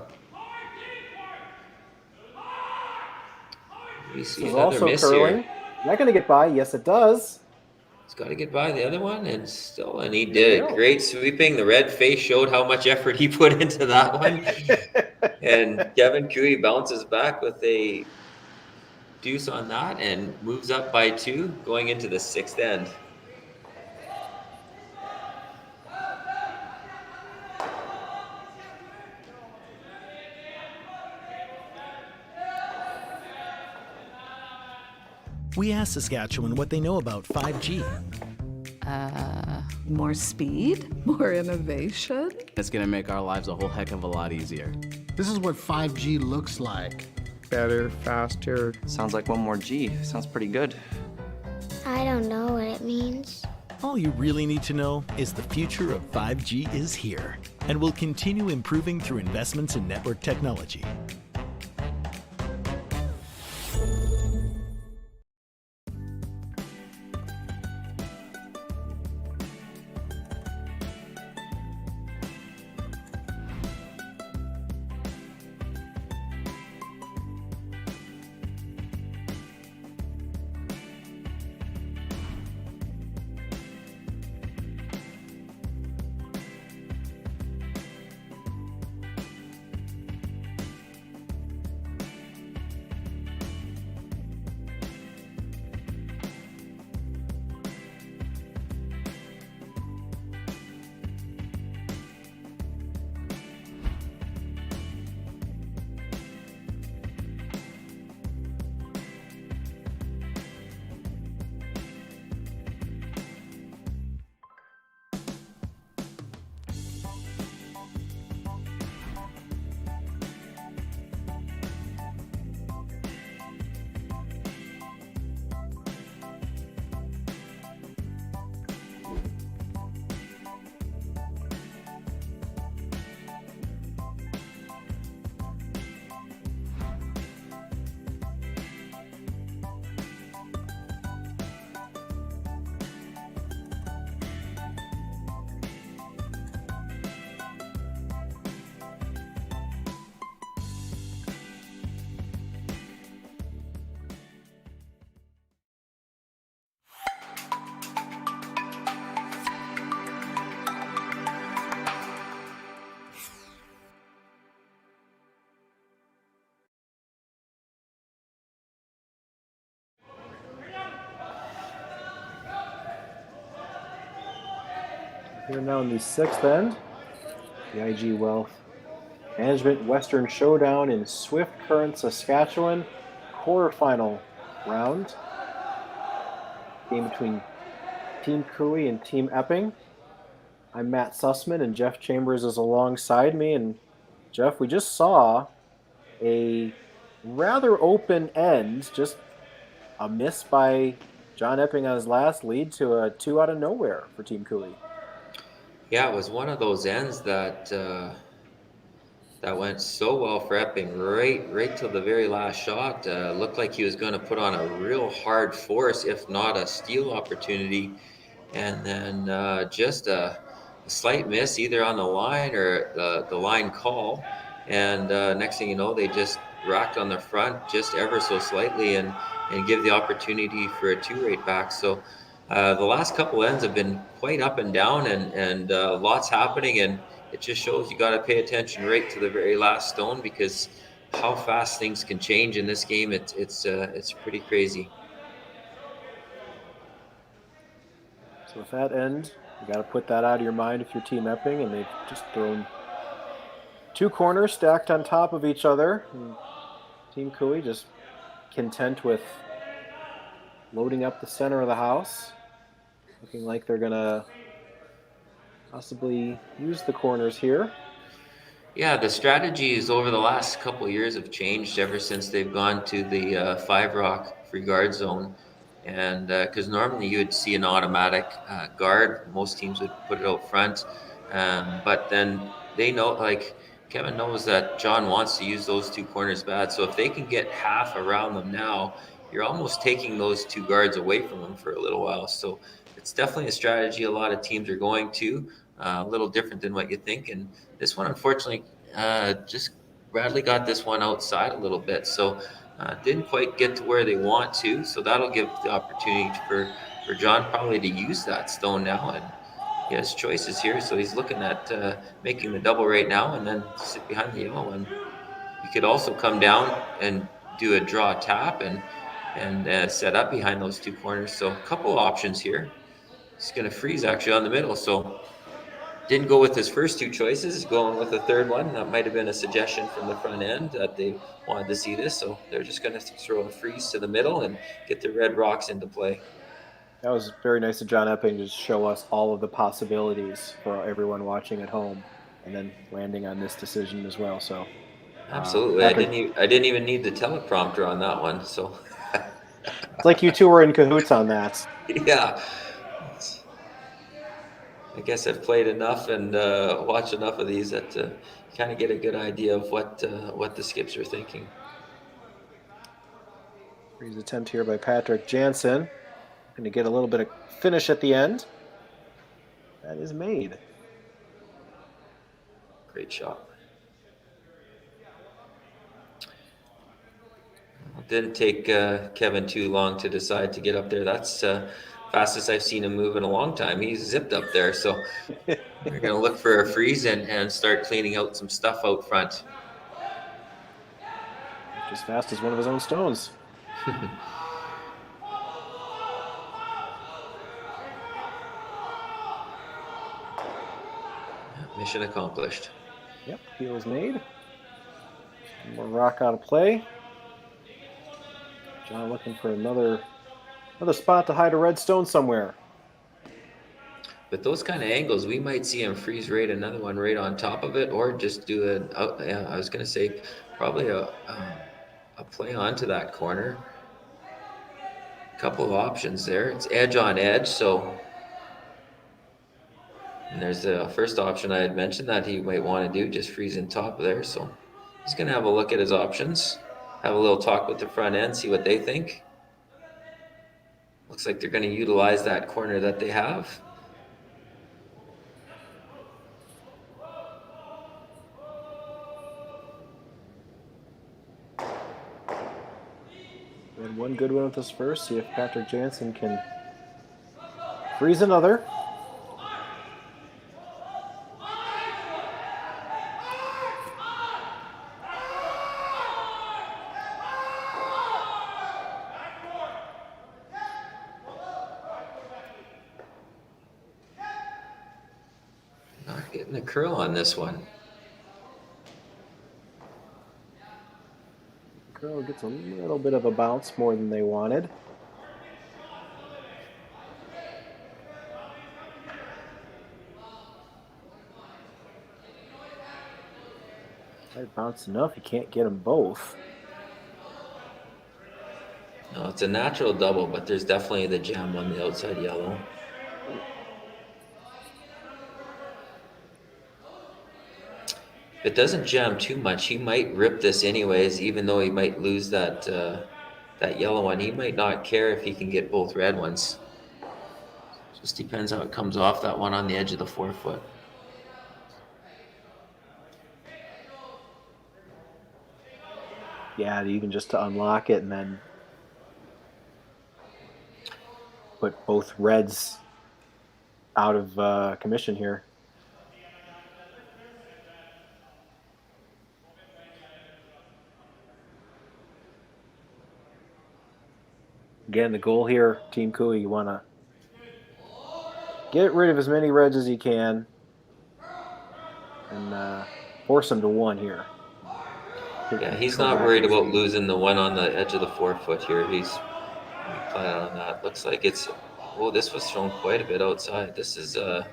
We see another miss curling. here. Not going to get by. Yes, it does. It's got to get by the other one, and he did it. Great sweeping. The red face showed how much effort he put into that one. And Kevin Cooey bounces back with a deuce on that and moves up by 2, going into the 6th end. We asked Saskatchewan what they know about 5G. More speed, more innovation. It's gonna make our lives a whole heck of a lot easier. This is what 5G looks like. Better, faster. Sounds like one more G. Sounds pretty good. I don't know what it means. All you really need to know is the future of 5G is here and will continue improving through investments in network technology. Here now in the 6th end, the IG Wealth Management Western Showdown in Swift Current, Saskatchewan, quarterfinal round. Game between Team Cooey and Team Epping. I'm Matt Sussman, and Jeff Chambers is alongside me. And Jeff, we just saw a rather open end, just a miss by John Epping on his last lead to a 2 out of nowhere for Team Cooey. Yeah, it was one of those ends that that went so well for Epping right till the very last shot. Looked like he was going to put on a real hard force, if not a steal opportunity, and then just a slight miss either on the line or the line call, and next thing you know, they just racked on the front just ever so slightly and give the opportunity for a 2-rate back. So the last couple ends have been quite up and down, and lots happening, and it just shows you got to pay attention right to the very last stone, because how fast things can change in this game, it's pretty crazy. So with that end, you got to put that out of your mind if you're Team Epping, and they've just thrown 2 corners stacked on top of each other. And Team Cooey just content with loading up the center of the house, looking like they're gonna possibly use the corners here. Yeah, the strategies over the last couple of years have changed ever since they've gone to the 5-rock free guard zone. And because normally you would see an automatic guard, most teams would put it out front. But then they know, like Kevin knows that John wants to use those 2 corners bad. So if they can get half around them now, you're almost taking those 2 guards away from them for a little while. So it's definitely a strategy a lot of teams are going to. A little different than what you think. And this one, unfortunately, just Bradley got this one outside a little bit. So didn't quite get to where they want to. So that'll give the opportunity for John probably to use that stone now. And he has choices here. So he's looking at making the double right now and then sit behind the yellow one. You could also come down and do a draw tap and set up behind those 2 corners. So a couple options here. He's going to freeze actually on the middle. So didn't go with his first 2 choices, going with a third one. That might have been a suggestion from the front end that they wanted to see this. So they're just going to throw a freeze to the middle and get the red rocks into play. That was very nice of John Epping to show us all of the possibilities for everyone watching at home, and then landing on this decision as well. So absolutely, I didn't even need the teleprompter on that one. So it's like you 2 were in cahoots on that. Yeah. I guess I've played enough and watched enough of these that you kind of get a good idea of what the skips are thinking. Freeze attempt here by Patrick Jansen. Going to get a little bit of finish at the end. That is made. Great shot. It didn't take Kevin too long to decide to get up there. That's fastest I've seen him move in a long time. He's zipped up there. So we're going to look for a freeze and start cleaning out some stuff out front. As fast as one of his own stones. Mission accomplished. Yep, peel is made. More rock out of play. John looking for another spot to hide a red stone somewhere. With those kind of angles, we might see him freeze right another one right on top of it, or just do I was going to say probably a play onto that corner. Couple of options there. It's edge on edge, so. And there's the first option I had mentioned that he might want to do, just freeze in top there. So he's going to have a look at his options, have a little talk with the front end, see what they think. Looks like they're going to utilize that corner that they have. And one good one with this first. See if Patrick Jansen can freeze another. Not getting a curl on this one. Curl gets a little bit of a bounce more than they wanted. That bounced enough, you can't get them both. No, it's a natural double, but there's definitely the gem on the outside yellow. If it doesn't jam too much, he might rip this anyways, even though he might lose that that yellow one. He might not care if he can get both red ones. Just depends how it comes off that one on the edge of the forefoot. Yeah, even just to unlock it and then put both reds out of commission here. Again, the goal here, Team Cooey, you want to get rid of as many reds as you can and force them to one here. Yeah, he's not worried about losing the one on the edge of the 4 foot here. He's planning on that. Looks like it's. Oh, this was thrown quite a bit outside. This is a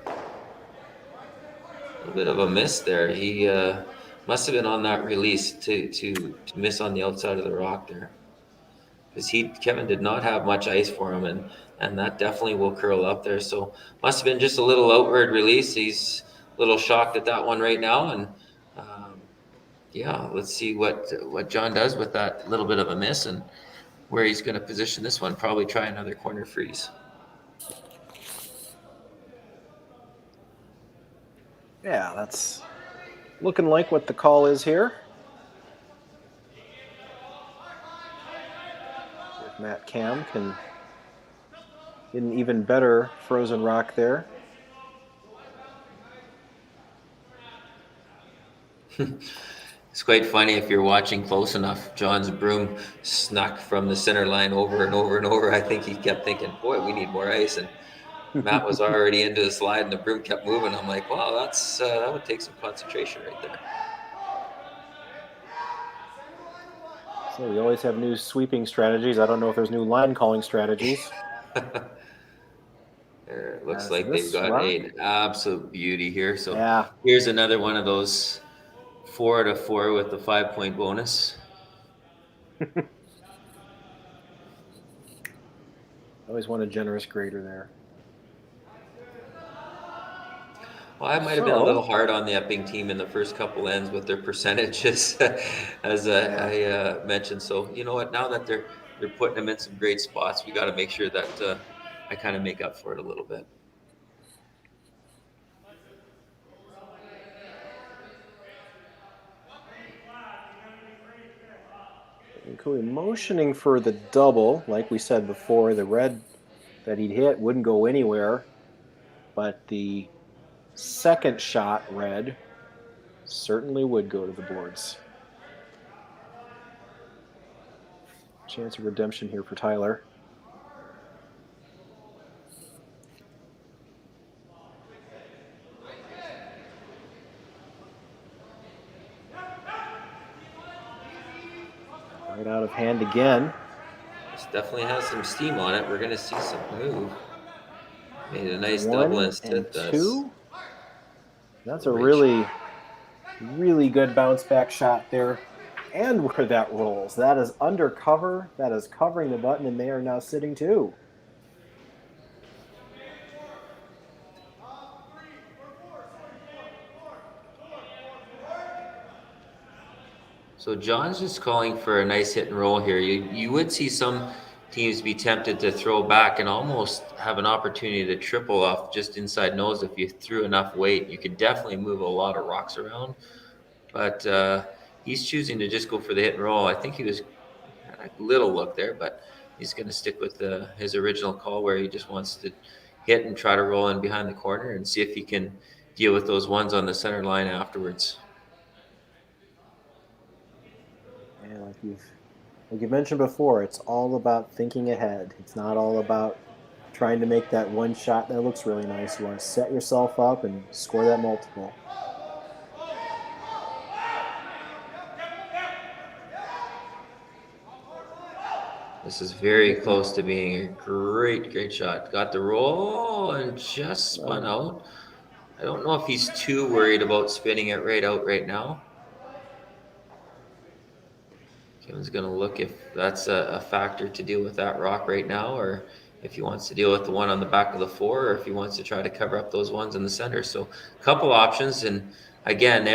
little bit of a miss there. He must have been on that release to miss on the outside of the rock there, because Kevin did not have much ice for him, and that definitely will curl up there. So must have been just a little outward release. He's a little shocked at that one right now, and yeah, let's see what John does with that little bit of a miss and where he's going to position this one. Probably try another corner freeze. Yeah, that's looking like what the call is here. If Matt Cam can get an even better frozen rock there. It's quite funny if you're watching close enough. John's broom snuck from the center line over and over and over. I think he kept thinking, boy, we need more ice. And Matt was already into the slide and the broom kept moving. I'm like, wow, that would take some concentration right there. So we always have new sweeping strategies. I don't know if there's new line calling strategies. There, it looks like they've got an absolute beauty here. So yeah. Here's another one of those 4-4 with the 5-point bonus. Always want a generous grader there. Well, I might have been a little hard on the Epping team in the first couple ends with their percentages, as I mentioned. So you know what? Now that they're putting them in some great spots, we got to make sure that I kind of make up for it a little bit. Cooey motioning for the double, like we said before. The red that he'd hit wouldn't go anywhere, but the second shot red certainly would go to the boards. Chance of redemption here for Tyler. Right out of hand again. This definitely has some steam on it. We're going to see some move. Made a nice double instead. 2. That's a really, really good bounce back shot there. And where that rolls. That is undercover. That is covering the button, and they are now sitting 2. So John's just calling for a nice hit and roll here. You would see some teams be tempted to throw back and almost have an opportunity to triple off just inside nose if you threw enough weight. You could definitely move a lot of rocks around, but he's choosing to just go for the hit and roll. I think he was a little look there, but he's going to stick with his original call where he just wants to hit and try to roll in behind the corner and see if he can deal with those ones on the center line afterwards. And like you've mentioned before, it's all about thinking ahead. It's not all about trying to make that one shot that looks really nice. You want to set yourself up and score that multiple. This is very close to being a great shot. Got the roll and just spun out. I don't know if he's too worried about spinning it right out right now. Kevin's going to look if that's a factor to deal with that rock right now, or if he wants to deal with the one on the back of the 4, or if he wants to try to cover up those ones in the center. So a couple options. And again,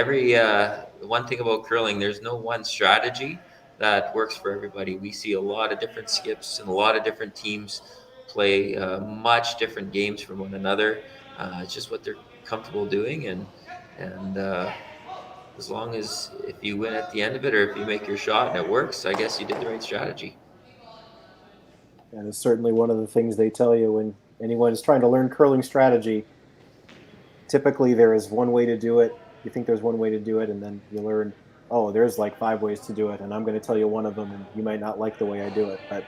one thing about curling, there's no one strategy that works for everybody. We see a lot of different skips and a lot of different teams play much different games from one another. It's just what they're comfortable doing, and as long as if you win at the end of it, or if you make your shot and it works, I guess you did the right strategy. That is certainly one of the things they tell you when anyone is trying to learn curling strategy. Typically, there is one way to do it. You think there's one way to do it, and then you learn, oh, there's like 5 ways to do it, and I'm going to tell you one of them, and you might not like the way I do it. But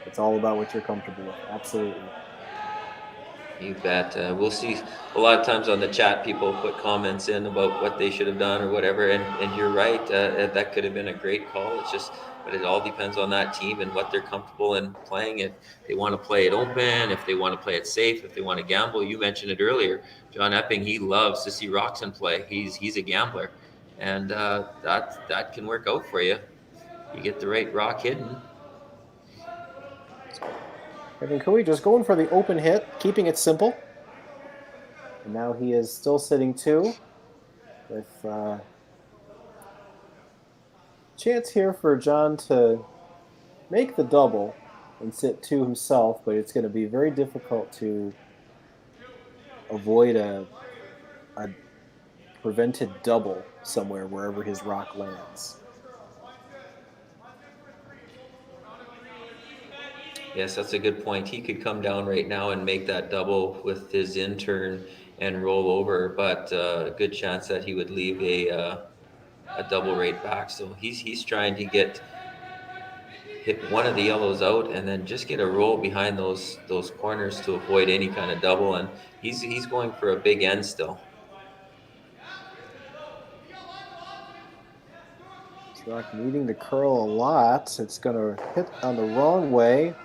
It's all about what you're comfortable with. Absolutely. You bet. We'll see a lot of times on the chat, people put comments in about what they should have done or whatever, and you're right. That could have been a great call. It's just, but it all depends on that team and what they're comfortable in playing it. They want to play it open, if they want to play it safe, if they want to gamble. You mentioned it earlier. John Epping, he loves to see Roxon play. He's a gambler, and that can work out for you. You get the right rock hidden. Kevin Cooey just going for the open hit, keeping it simple. And now he is still sitting 2 with chance here for John to make the double and sit 2 himself, but it's going to be very difficult to avoid a prevented double somewhere wherever his rock lands. Yes, that's a good point. He could come down right now and make that double with his in-turn and roll over, but a good chance that he would leave a double right back. So he's trying to hit one of the yellows out and then just get a roll behind those corners to avoid any kind of double. And he's going for a big end still. Rock needing to curl a lot. It's going to hit on the wrong way.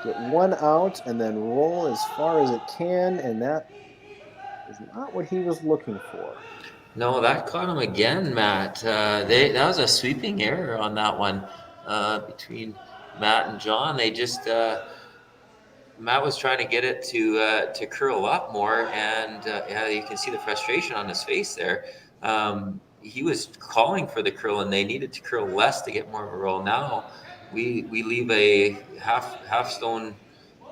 Get 1 out and then roll as far as it can, and that is not what he was looking for. No, that caught him again, Matt. That was a sweeping error on that one between Matt and John. They just Matt was trying to get it to curl up more, and you can see the frustration on his face there. He was calling for the curl, and they needed to curl less to get more of a roll. Now we leave a half stone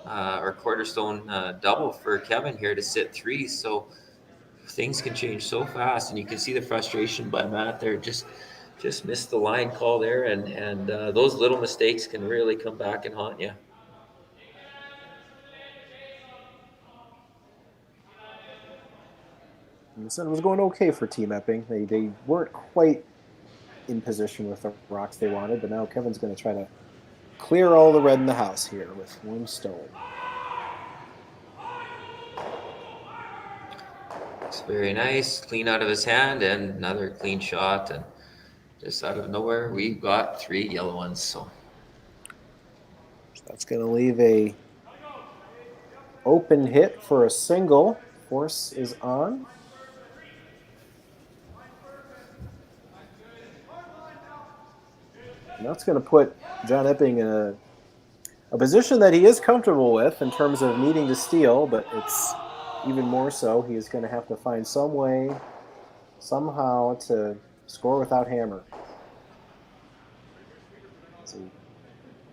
or quarter stone double for Kevin here to sit 3. So things can change so fast, and you can see the frustration by Matt there. Just missed the line call there, and those little mistakes can really come back and haunt you. It was going okay for Team Epping. They weren't quite in position with the rocks they wanted, but now Kevin's going to try to clear all the red in the house here with 1 stone. It's very nice, clean out of his hand, and another clean shot, and just out of nowhere we got 3 yellow ones. So that's going to leave a open hit for a single. Force is on. And that's going to put John Epping in a position that he is comfortable with in terms of needing to steal, but it's even more so. He is going to have to find some way, somehow, to score without hammer. So he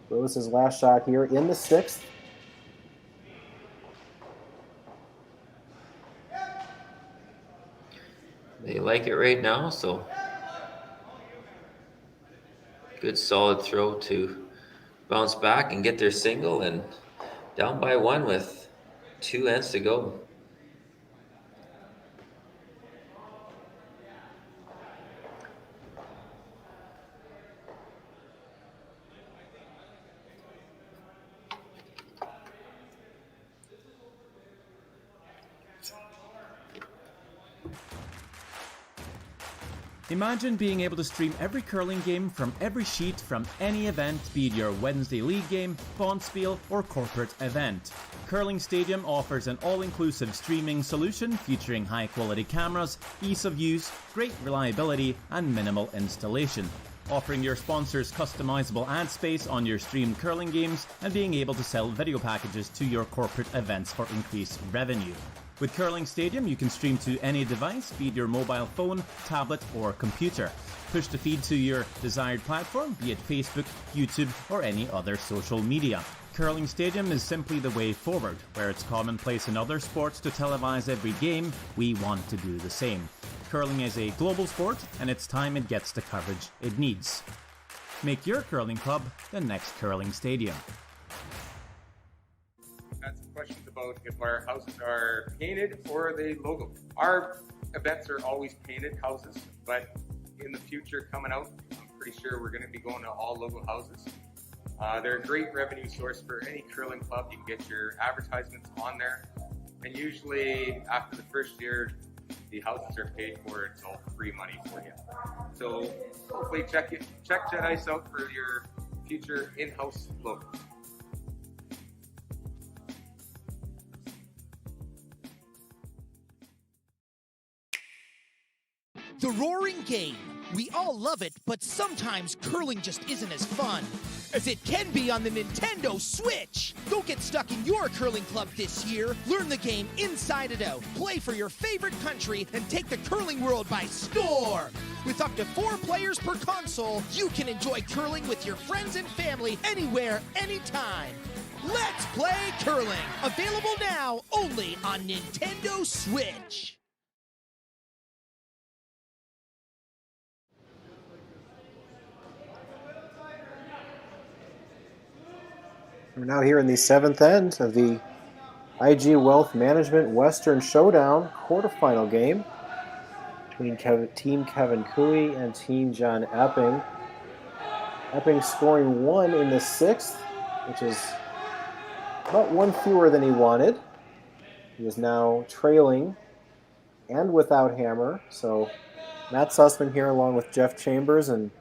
throws his last shot here in the 6th. They like it right now, so good solid throw to bounce back and get their single, and down by 1 with 2 ends to go. Imagine being able to stream every curling game from every sheet from any event, be it your Wednesday league game, bonspiel, or corporate event. Curling Stadium offers an all-inclusive streaming solution featuring high-quality cameras, ease of use, great reliability, and minimal installation. Offering your sponsors customizable ad space on your streamed curling games and being able to sell video packages to your corporate events for increased revenue. With Curling Stadium, you can stream to any device, be it your mobile phone, tablet, or computer. Push the feed to your desired platform, be it Facebook, YouTube, or any other social media. Curling Stadium is simply the way forward. Where it's commonplace in other sports to televise every game, we want to do the same. Curling is a global sport, and it's time it gets the coverage it needs. Make your curling club the next Curling Stadium. That's questions about if our houses are painted or the logo. Our events are always painted houses, but in the future coming out, I'm pretty sure we're going to be going to all logo houses. They're a great revenue source for any curling club. You can get your advertisements on there. And usually after the first year, the houses are paid for. It's all free money for you. So hopefully check Jet Ice out for your future in-house logo. The roaring game. We all love it, but sometimes curling just isn't as fun as it can be on the Nintendo Switch. Don't get stuck in your curling club this year. Learn the game inside and out. Play for your favorite country and take the curling world by storm. With up to 4 players per console, you can enjoy curling with your friends and family anywhere, anytime. Let's play curling. Available now only on Nintendo Switch. We're now here in the 7th end of the IG Wealth Management Western Showdown quarterfinal game between Team Kevin Cooey and Team John Epping. Epping scoring 1 in the 6th, which is about 1 fewer than he wanted. He is now trailing and without hammer. So Matt Sussman here along with Jeff Chambers. And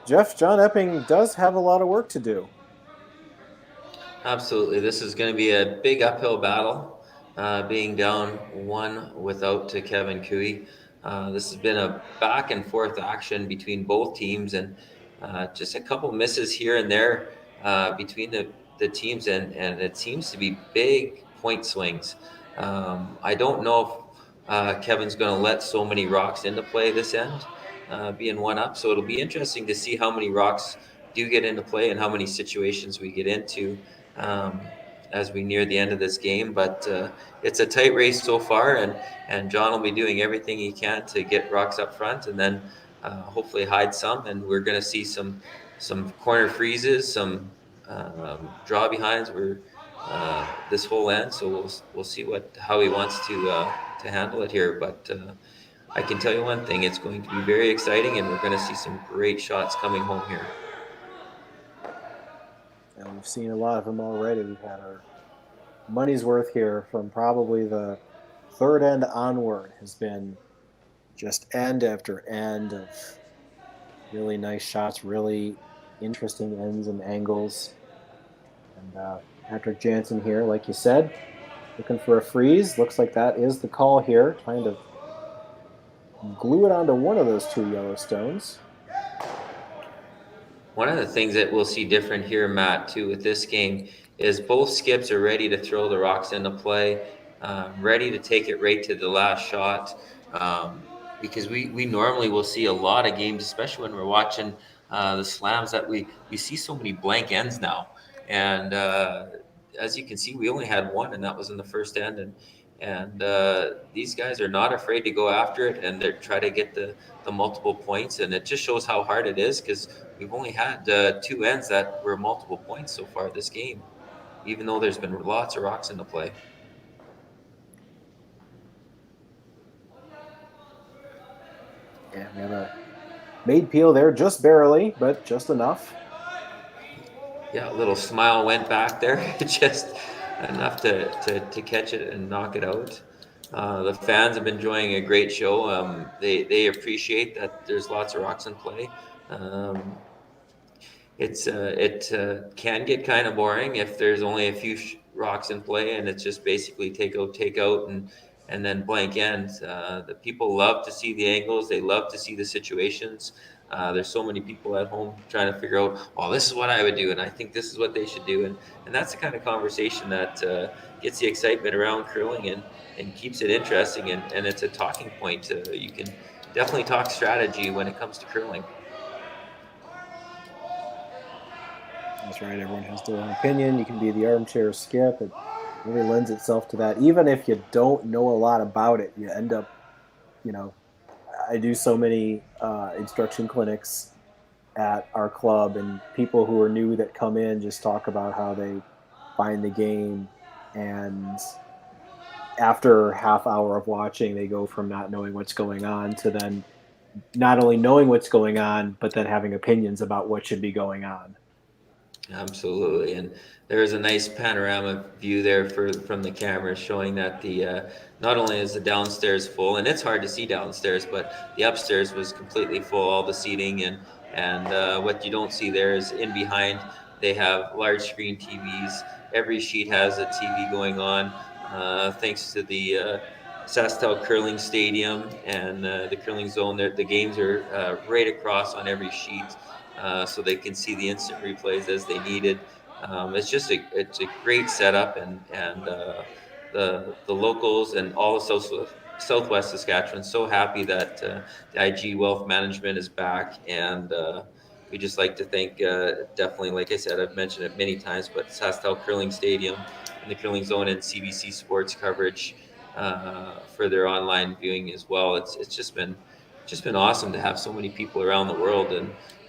Jeff, John Epping does have a lot of work to do. Absolutely. This is going to be a big uphill battle, being down 1 without to Kevin Cooey. This has been a back and forth action between both teams, and just a couple misses here and there between the teams, and it seems to be big point swings. I don't know if Kevin's going to let so many rocks into play this end, being 1 up. So it'll be interesting to see how many rocks do get into play and how many situations we get into as we near the end of this game. But it's a tight race so far, and John will be doing everything he can to get rocks up front and then hopefully hide some. And we're going to see some corner freezes, some draw behinds this whole end. So we'll see how he wants to handle it here. But I can tell you one thing, it's going to be very exciting, and we're going to see some great shots coming home here. And we've seen a lot of them already. We've had our money's worth here from probably the 3rd end onward. Has been just end after end of really nice shots, really interesting ends and angles. And Patrick Jansen here, like you said, looking for a freeze. Looks like that is the call here, trying to glue it onto one of those 2 yellow stones. One of the things that we'll see different here, Matt, too, with this game is both skips are ready to throw the rocks into play, ready to take it right to the last shot, because we normally will see a lot of games, especially when we're watching the slams, that we see so many blank ends now. And as you can see, we only had 1, and that was in the first end. And these guys are not afraid to go after it, and they try to get the multiple points. And it just shows how hard it is, because we've only had 2 ends that were multiple points so far this game, even though there's been lots of rocks into play. Yeah, we have a made peel there, just barely, but just enough. Yeah, a little smile went back there, just enough to catch it and knock it out. The fans have been enjoying a great show. They appreciate that there's lots of rocks in play. It can get kind of boring if there's only a few rocks in play, and it's just basically take out, and then blank end. The people love to see the angles. They love to see the situations. There's so many people at home trying to figure out, oh, this is what I would do, and I think this is what they should do. And that's the kind of conversation that gets the excitement around curling and keeps it interesting, and it's a talking point. You can definitely talk strategy when it comes to curling. That's right. Everyone has their own opinion. You can be the armchair skip. It really lends itself to that. Even if you don't know a lot about it, you end up, I do so many instruction clinics at our club, and people who are new that come in just talk about how they find the game, and after half hour of watching, they go from not knowing what's going on to then not only knowing what's going on, but then having opinions about what should be going on. Absolutely, and there's a nice panorama view there from the camera showing that the not only is the downstairs full, and it's hard to see downstairs, but the upstairs was completely full, all the seating, and what you don't see there is in behind they have large screen TVs. Every sheet has a TV going on, thanks to the SaskTel curling stadium and the curling zone. There, the games are right across on every sheet. So they can see the instant replays as they needed. It's a great setup, and the locals and all of Southwest Saskatchewan so happy that the IG Wealth Management is back, and we just like to thank definitely, like I said, I've mentioned it many times, but SaskTel Curling Stadium and the Curling Zone and CBC Sports coverage for their online viewing as well. It's just been awesome to have so many people around the world,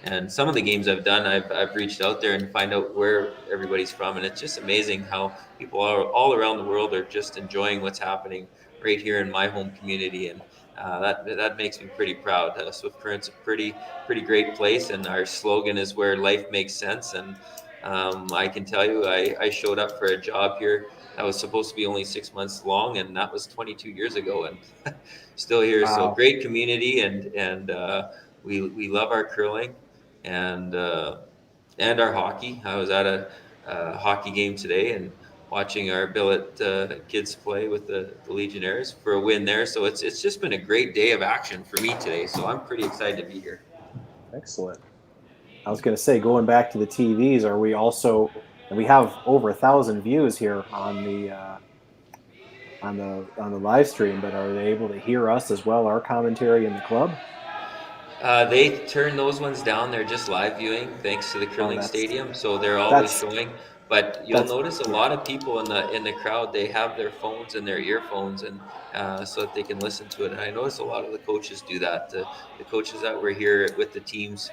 and some of the games I've done, I've reached out there and find out where everybody's from, and it's just amazing how people all around the world are just enjoying what's happening right here in my home community, and that makes me pretty proud. Swift Current's a pretty great place, and our slogan is where life makes sense. And I can tell you, I showed up for a job here that was supposed to be only 6 months long, and that was 22 years ago, and still here. Wow. So great community, and we love our curling and our hockey. I was at a hockey game today and watching our billet kids play with the Legionnaires for a win there. So it's just been a great day of action for me today. So I'm pretty excited to be here. Excellent. I was going to say, going back to the TVs, are we also, and we have over 1,000 views here on the live stream, but are they able to hear us as well, our commentary in the club? They turn those ones down. They're just live viewing thanks to the curling stadium, so they're always showing. But you'll notice a lot of people in the crowd, they have their phones and their earphones, and so that they can listen to it. And I notice a lot of the coaches do that. The coaches that were here with the teams,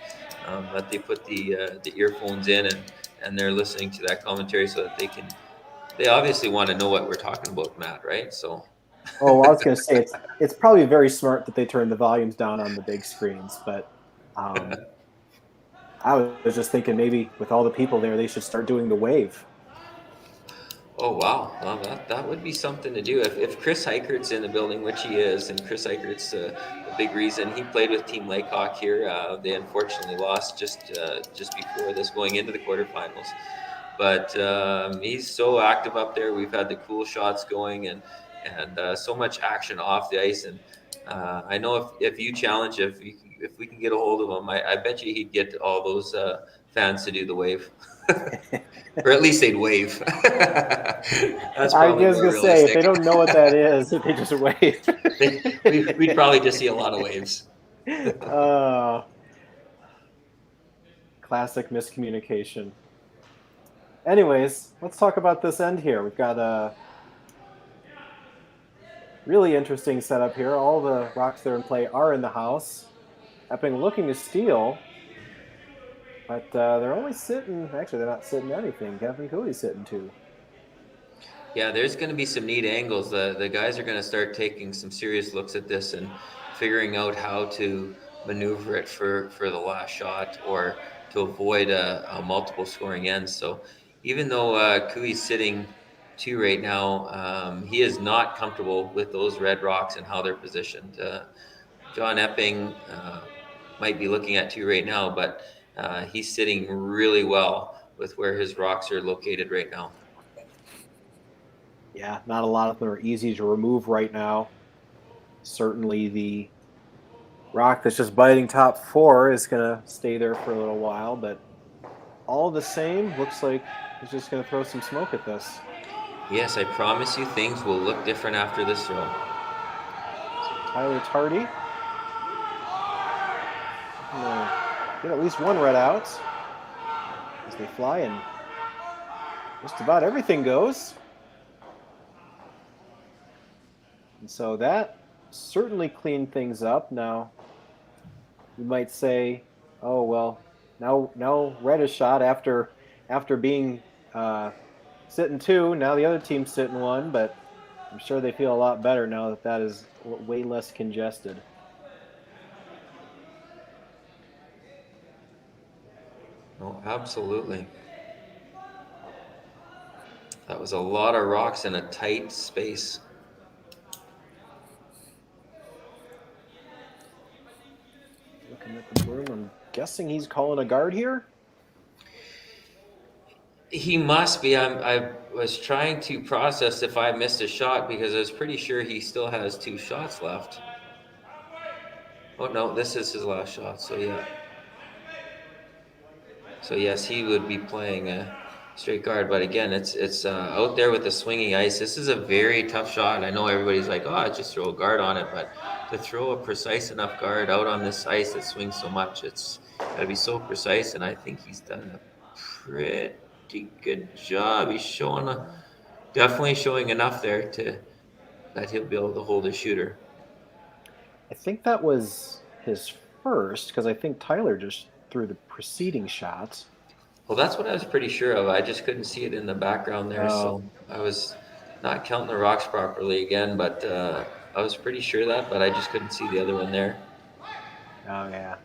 that they put the earphones in and they're listening to that commentary so that they obviously want to know what we're talking about, Matt, right? So. Oh, I was going to say it's probably very smart that they turn the volumes down on the big screens, but I was just thinking maybe with all the people there, they should start doing the wave. Oh wow, well, that would be something to do. If Chris Heikert's in the building, which he is, and Chris Heikert's a big reason. He played with Team Laycock here. They unfortunately lost just before this, going into the quarterfinals. But he's so active up there. We've had the cool shots going and so much action off the ice. And I know if you challenge, if we can get a hold of him, I bet you he'd get all those fans to do the wave. Or at least they'd wave. That's I was going to say, if they don't know what that is, if they just wave. We'd probably just see a lot of waves. Classic miscommunication. Anyways, let's talk about this end here. We've got a really interesting setup here. All the rocks that are in play are in the house. Epping looking to steal, but they're only sitting. Actually, they're not sitting anything. Kevin Cooley's sitting too. Yeah, there's going to be some neat angles. The guys are going to start taking some serious looks at this and figuring out how to maneuver it for the last shot or to avoid a multiple scoring end. So even though Cooey's sitting 2 right now, he is not comfortable with those red rocks and how they're positioned. John Epping might be looking at 2 right now, but he's sitting really well with where his rocks are located right now. Yeah, not a lot of them are easy to remove right now. Certainly the rock that's just biting top 4 is going to stay there for a little while, but all the same, looks like he's just going to throw some smoke at this. Yes, I promise you things will look different after this throw. Tyler Tardy. Get at least 1 red out as they fly, and just about everything goes. And so that certainly cleaned things up. Now, you might say, oh, well, now red is shot after being sitting 2. Now the other team's sitting 1, but I'm sure they feel a lot better now that is way less congested. Oh, absolutely. That was a lot of rocks in a tight space. Looking at the broom, I'm guessing he's calling a guard here. He must be. I was trying to process if I missed a shot because I was pretty sure he still has 2 shots left. Oh no, this is his last shot. So yeah. So yes, he would be playing a straight guard. But again, it's out there with the swinging ice. This is a very tough shot. I know everybody's like, oh, just throw a guard on it, but to throw a precise enough guard out on this ice that swings so much, it's got to be so precise. And I think he's done a pretty good job. He's definitely showing enough there that he'll be able to hold a shooter. I think that was his first, because I think Tyler just threw the preceding shot. Well, that's what I was pretty sure of. I just couldn't see it in the background there, so I was not counting the rocks properly again, but I was pretty sure that, but I just couldn't see the other one there. Oh, yeah.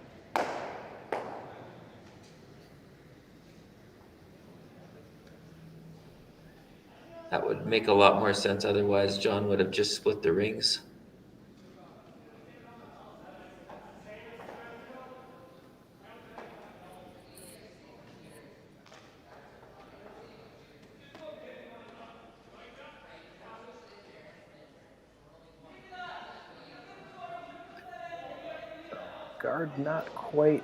That would make a lot more sense. Otherwise, John would have just split the rings. Guard not quite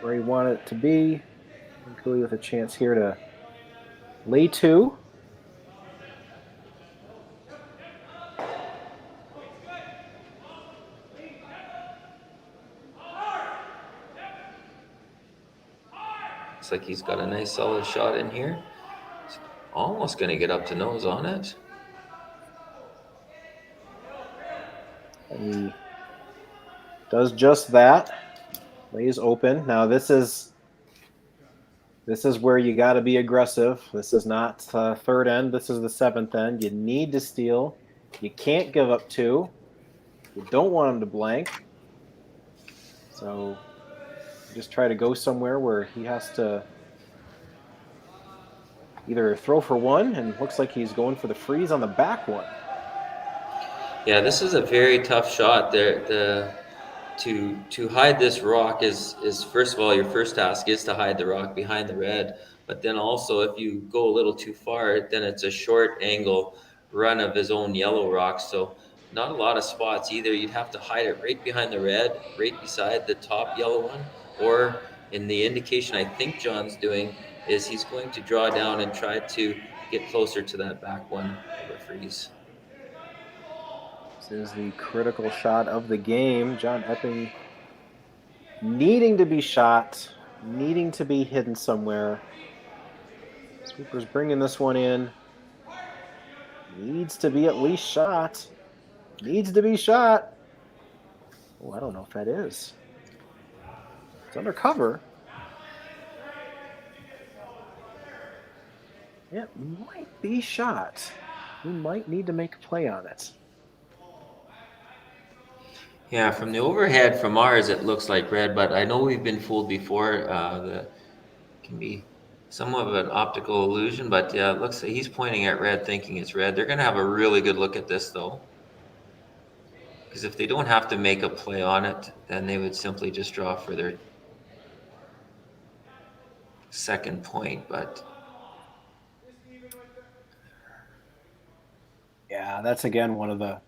where he wanted it to be. Cooley with a chance here to lay 2. Looks like he's got a nice solid shot in here. He's almost going to get up to nose on it. And he does just that. Lays open. Now this is where you got to be aggressive. This is not third end. This is the 7th end. You need to steal. You can't give up 2. You don't want him to blank. So just try to go somewhere where he has to either throw for 1, and looks like he's going for the freeze on the back one. Yeah, this is a very tough shot there. To hide this rock is first of all, your first task is to hide the rock behind the red, but then also if you go a little too far, then it's a short angle run of his own yellow rock. So not a lot of spots either. You'd have to hide it right behind the red, right beside the top yellow one, or in the indication I think John's doing is he's going to draw down and try to get closer to that back one of the freeze. This is the critical shot of the game. John Epping needing to be shot, needing to be hidden somewhere. Sweeper's bringing this one in. Needs to be at least shot. Needs to be shot. Oh, I don't know if that is. It's under cover. It might be shot. We might need to make a play on it. Yeah, from the overhead from ours, it looks like red, but I know we've been fooled before. Can be somewhat of an optical illusion, but yeah, it looks like he's pointing at red, thinking it's red. They're going to have a really good look at this, though. Because if they don't have to make a play on it, then they would simply just draw for their second point, but... Yeah, that's again one of those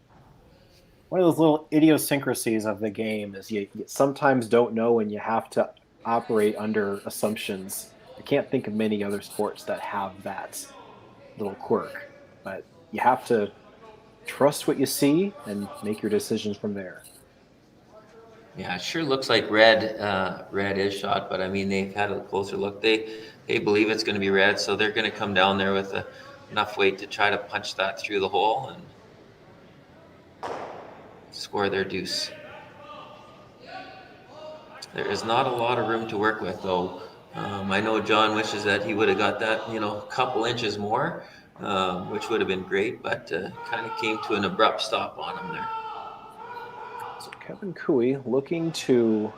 little idiosyncrasies of the game is you sometimes don't know and you have to operate under assumptions. I can't think of many other sports that have that little quirk, but you have to trust what you see and make your decisions from there. Yeah, it sure looks like red is shot, but I mean, they've had a closer look. They believe it's going to be red, so they're going to come down there with enough weight to try to punch that through the hole and score their deuce. There is not a lot of room to work with, though. I know John wishes that he would have got that, a couple inches more, which would have been great, but kind of came to an abrupt stop on him there. So Kevin Cooey looking to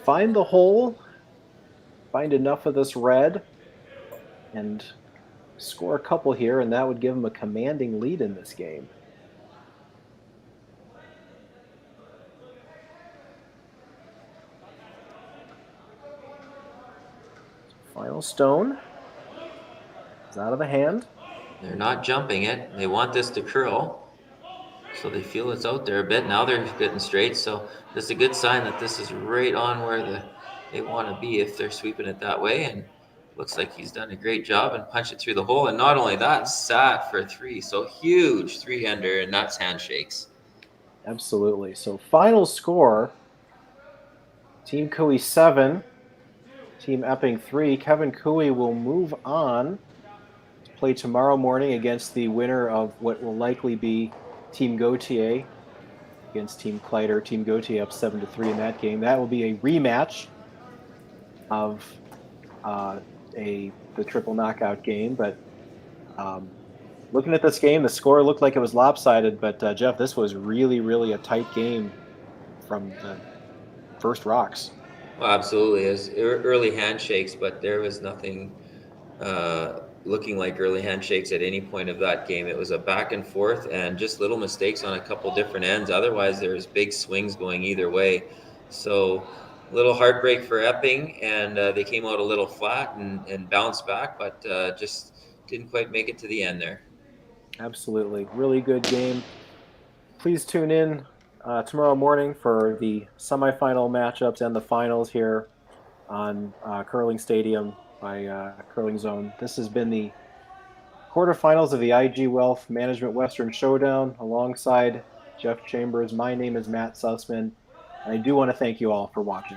find the hole, find enough of this red, and score a couple here, and that would give them a commanding lead in this game. Final stone is out of the hand. They're not jumping it. They want this to curl. So they feel it's out there a bit. Now they're getting straight. So this is a good sign that this is right on where they want to be if they're sweeping it that way. And looks like he's done a great job and punched it through the hole. And not only that, sat for 3. So huge 3-hander, and that's handshakes. Absolutely. So final score, Team Cooey 7, Team Epping 3. Kevin Cooey will move on to play tomorrow morning against the winner of what will likely be Team Gautier against Team Kleider. Team Gautier up 7-3 in that game. That will be a rematch of the triple knockout game. But looking at this game, the score looked like it was lopsided. But Jeff, this was really, really a tight game from the first rocks. Well, absolutely. It was early handshakes, but there was nothing looking like early handshakes at any point of that game. It was a back and forth and just little mistakes on a couple different ends. Otherwise, there's big swings going either way. So a little heartbreak for Epping, and they came out a little flat and bounced back, but just didn't quite make it to the end there. Absolutely. Really good game. Please tune in tomorrow morning for the semifinal matchups and the finals here on Curling Stadium by Curling Zone. This has been the quarterfinals of the IG Wealth Management Western Showdown alongside Jeff Chambers. My name is Matt Sussman, and I do want to thank you all for watching.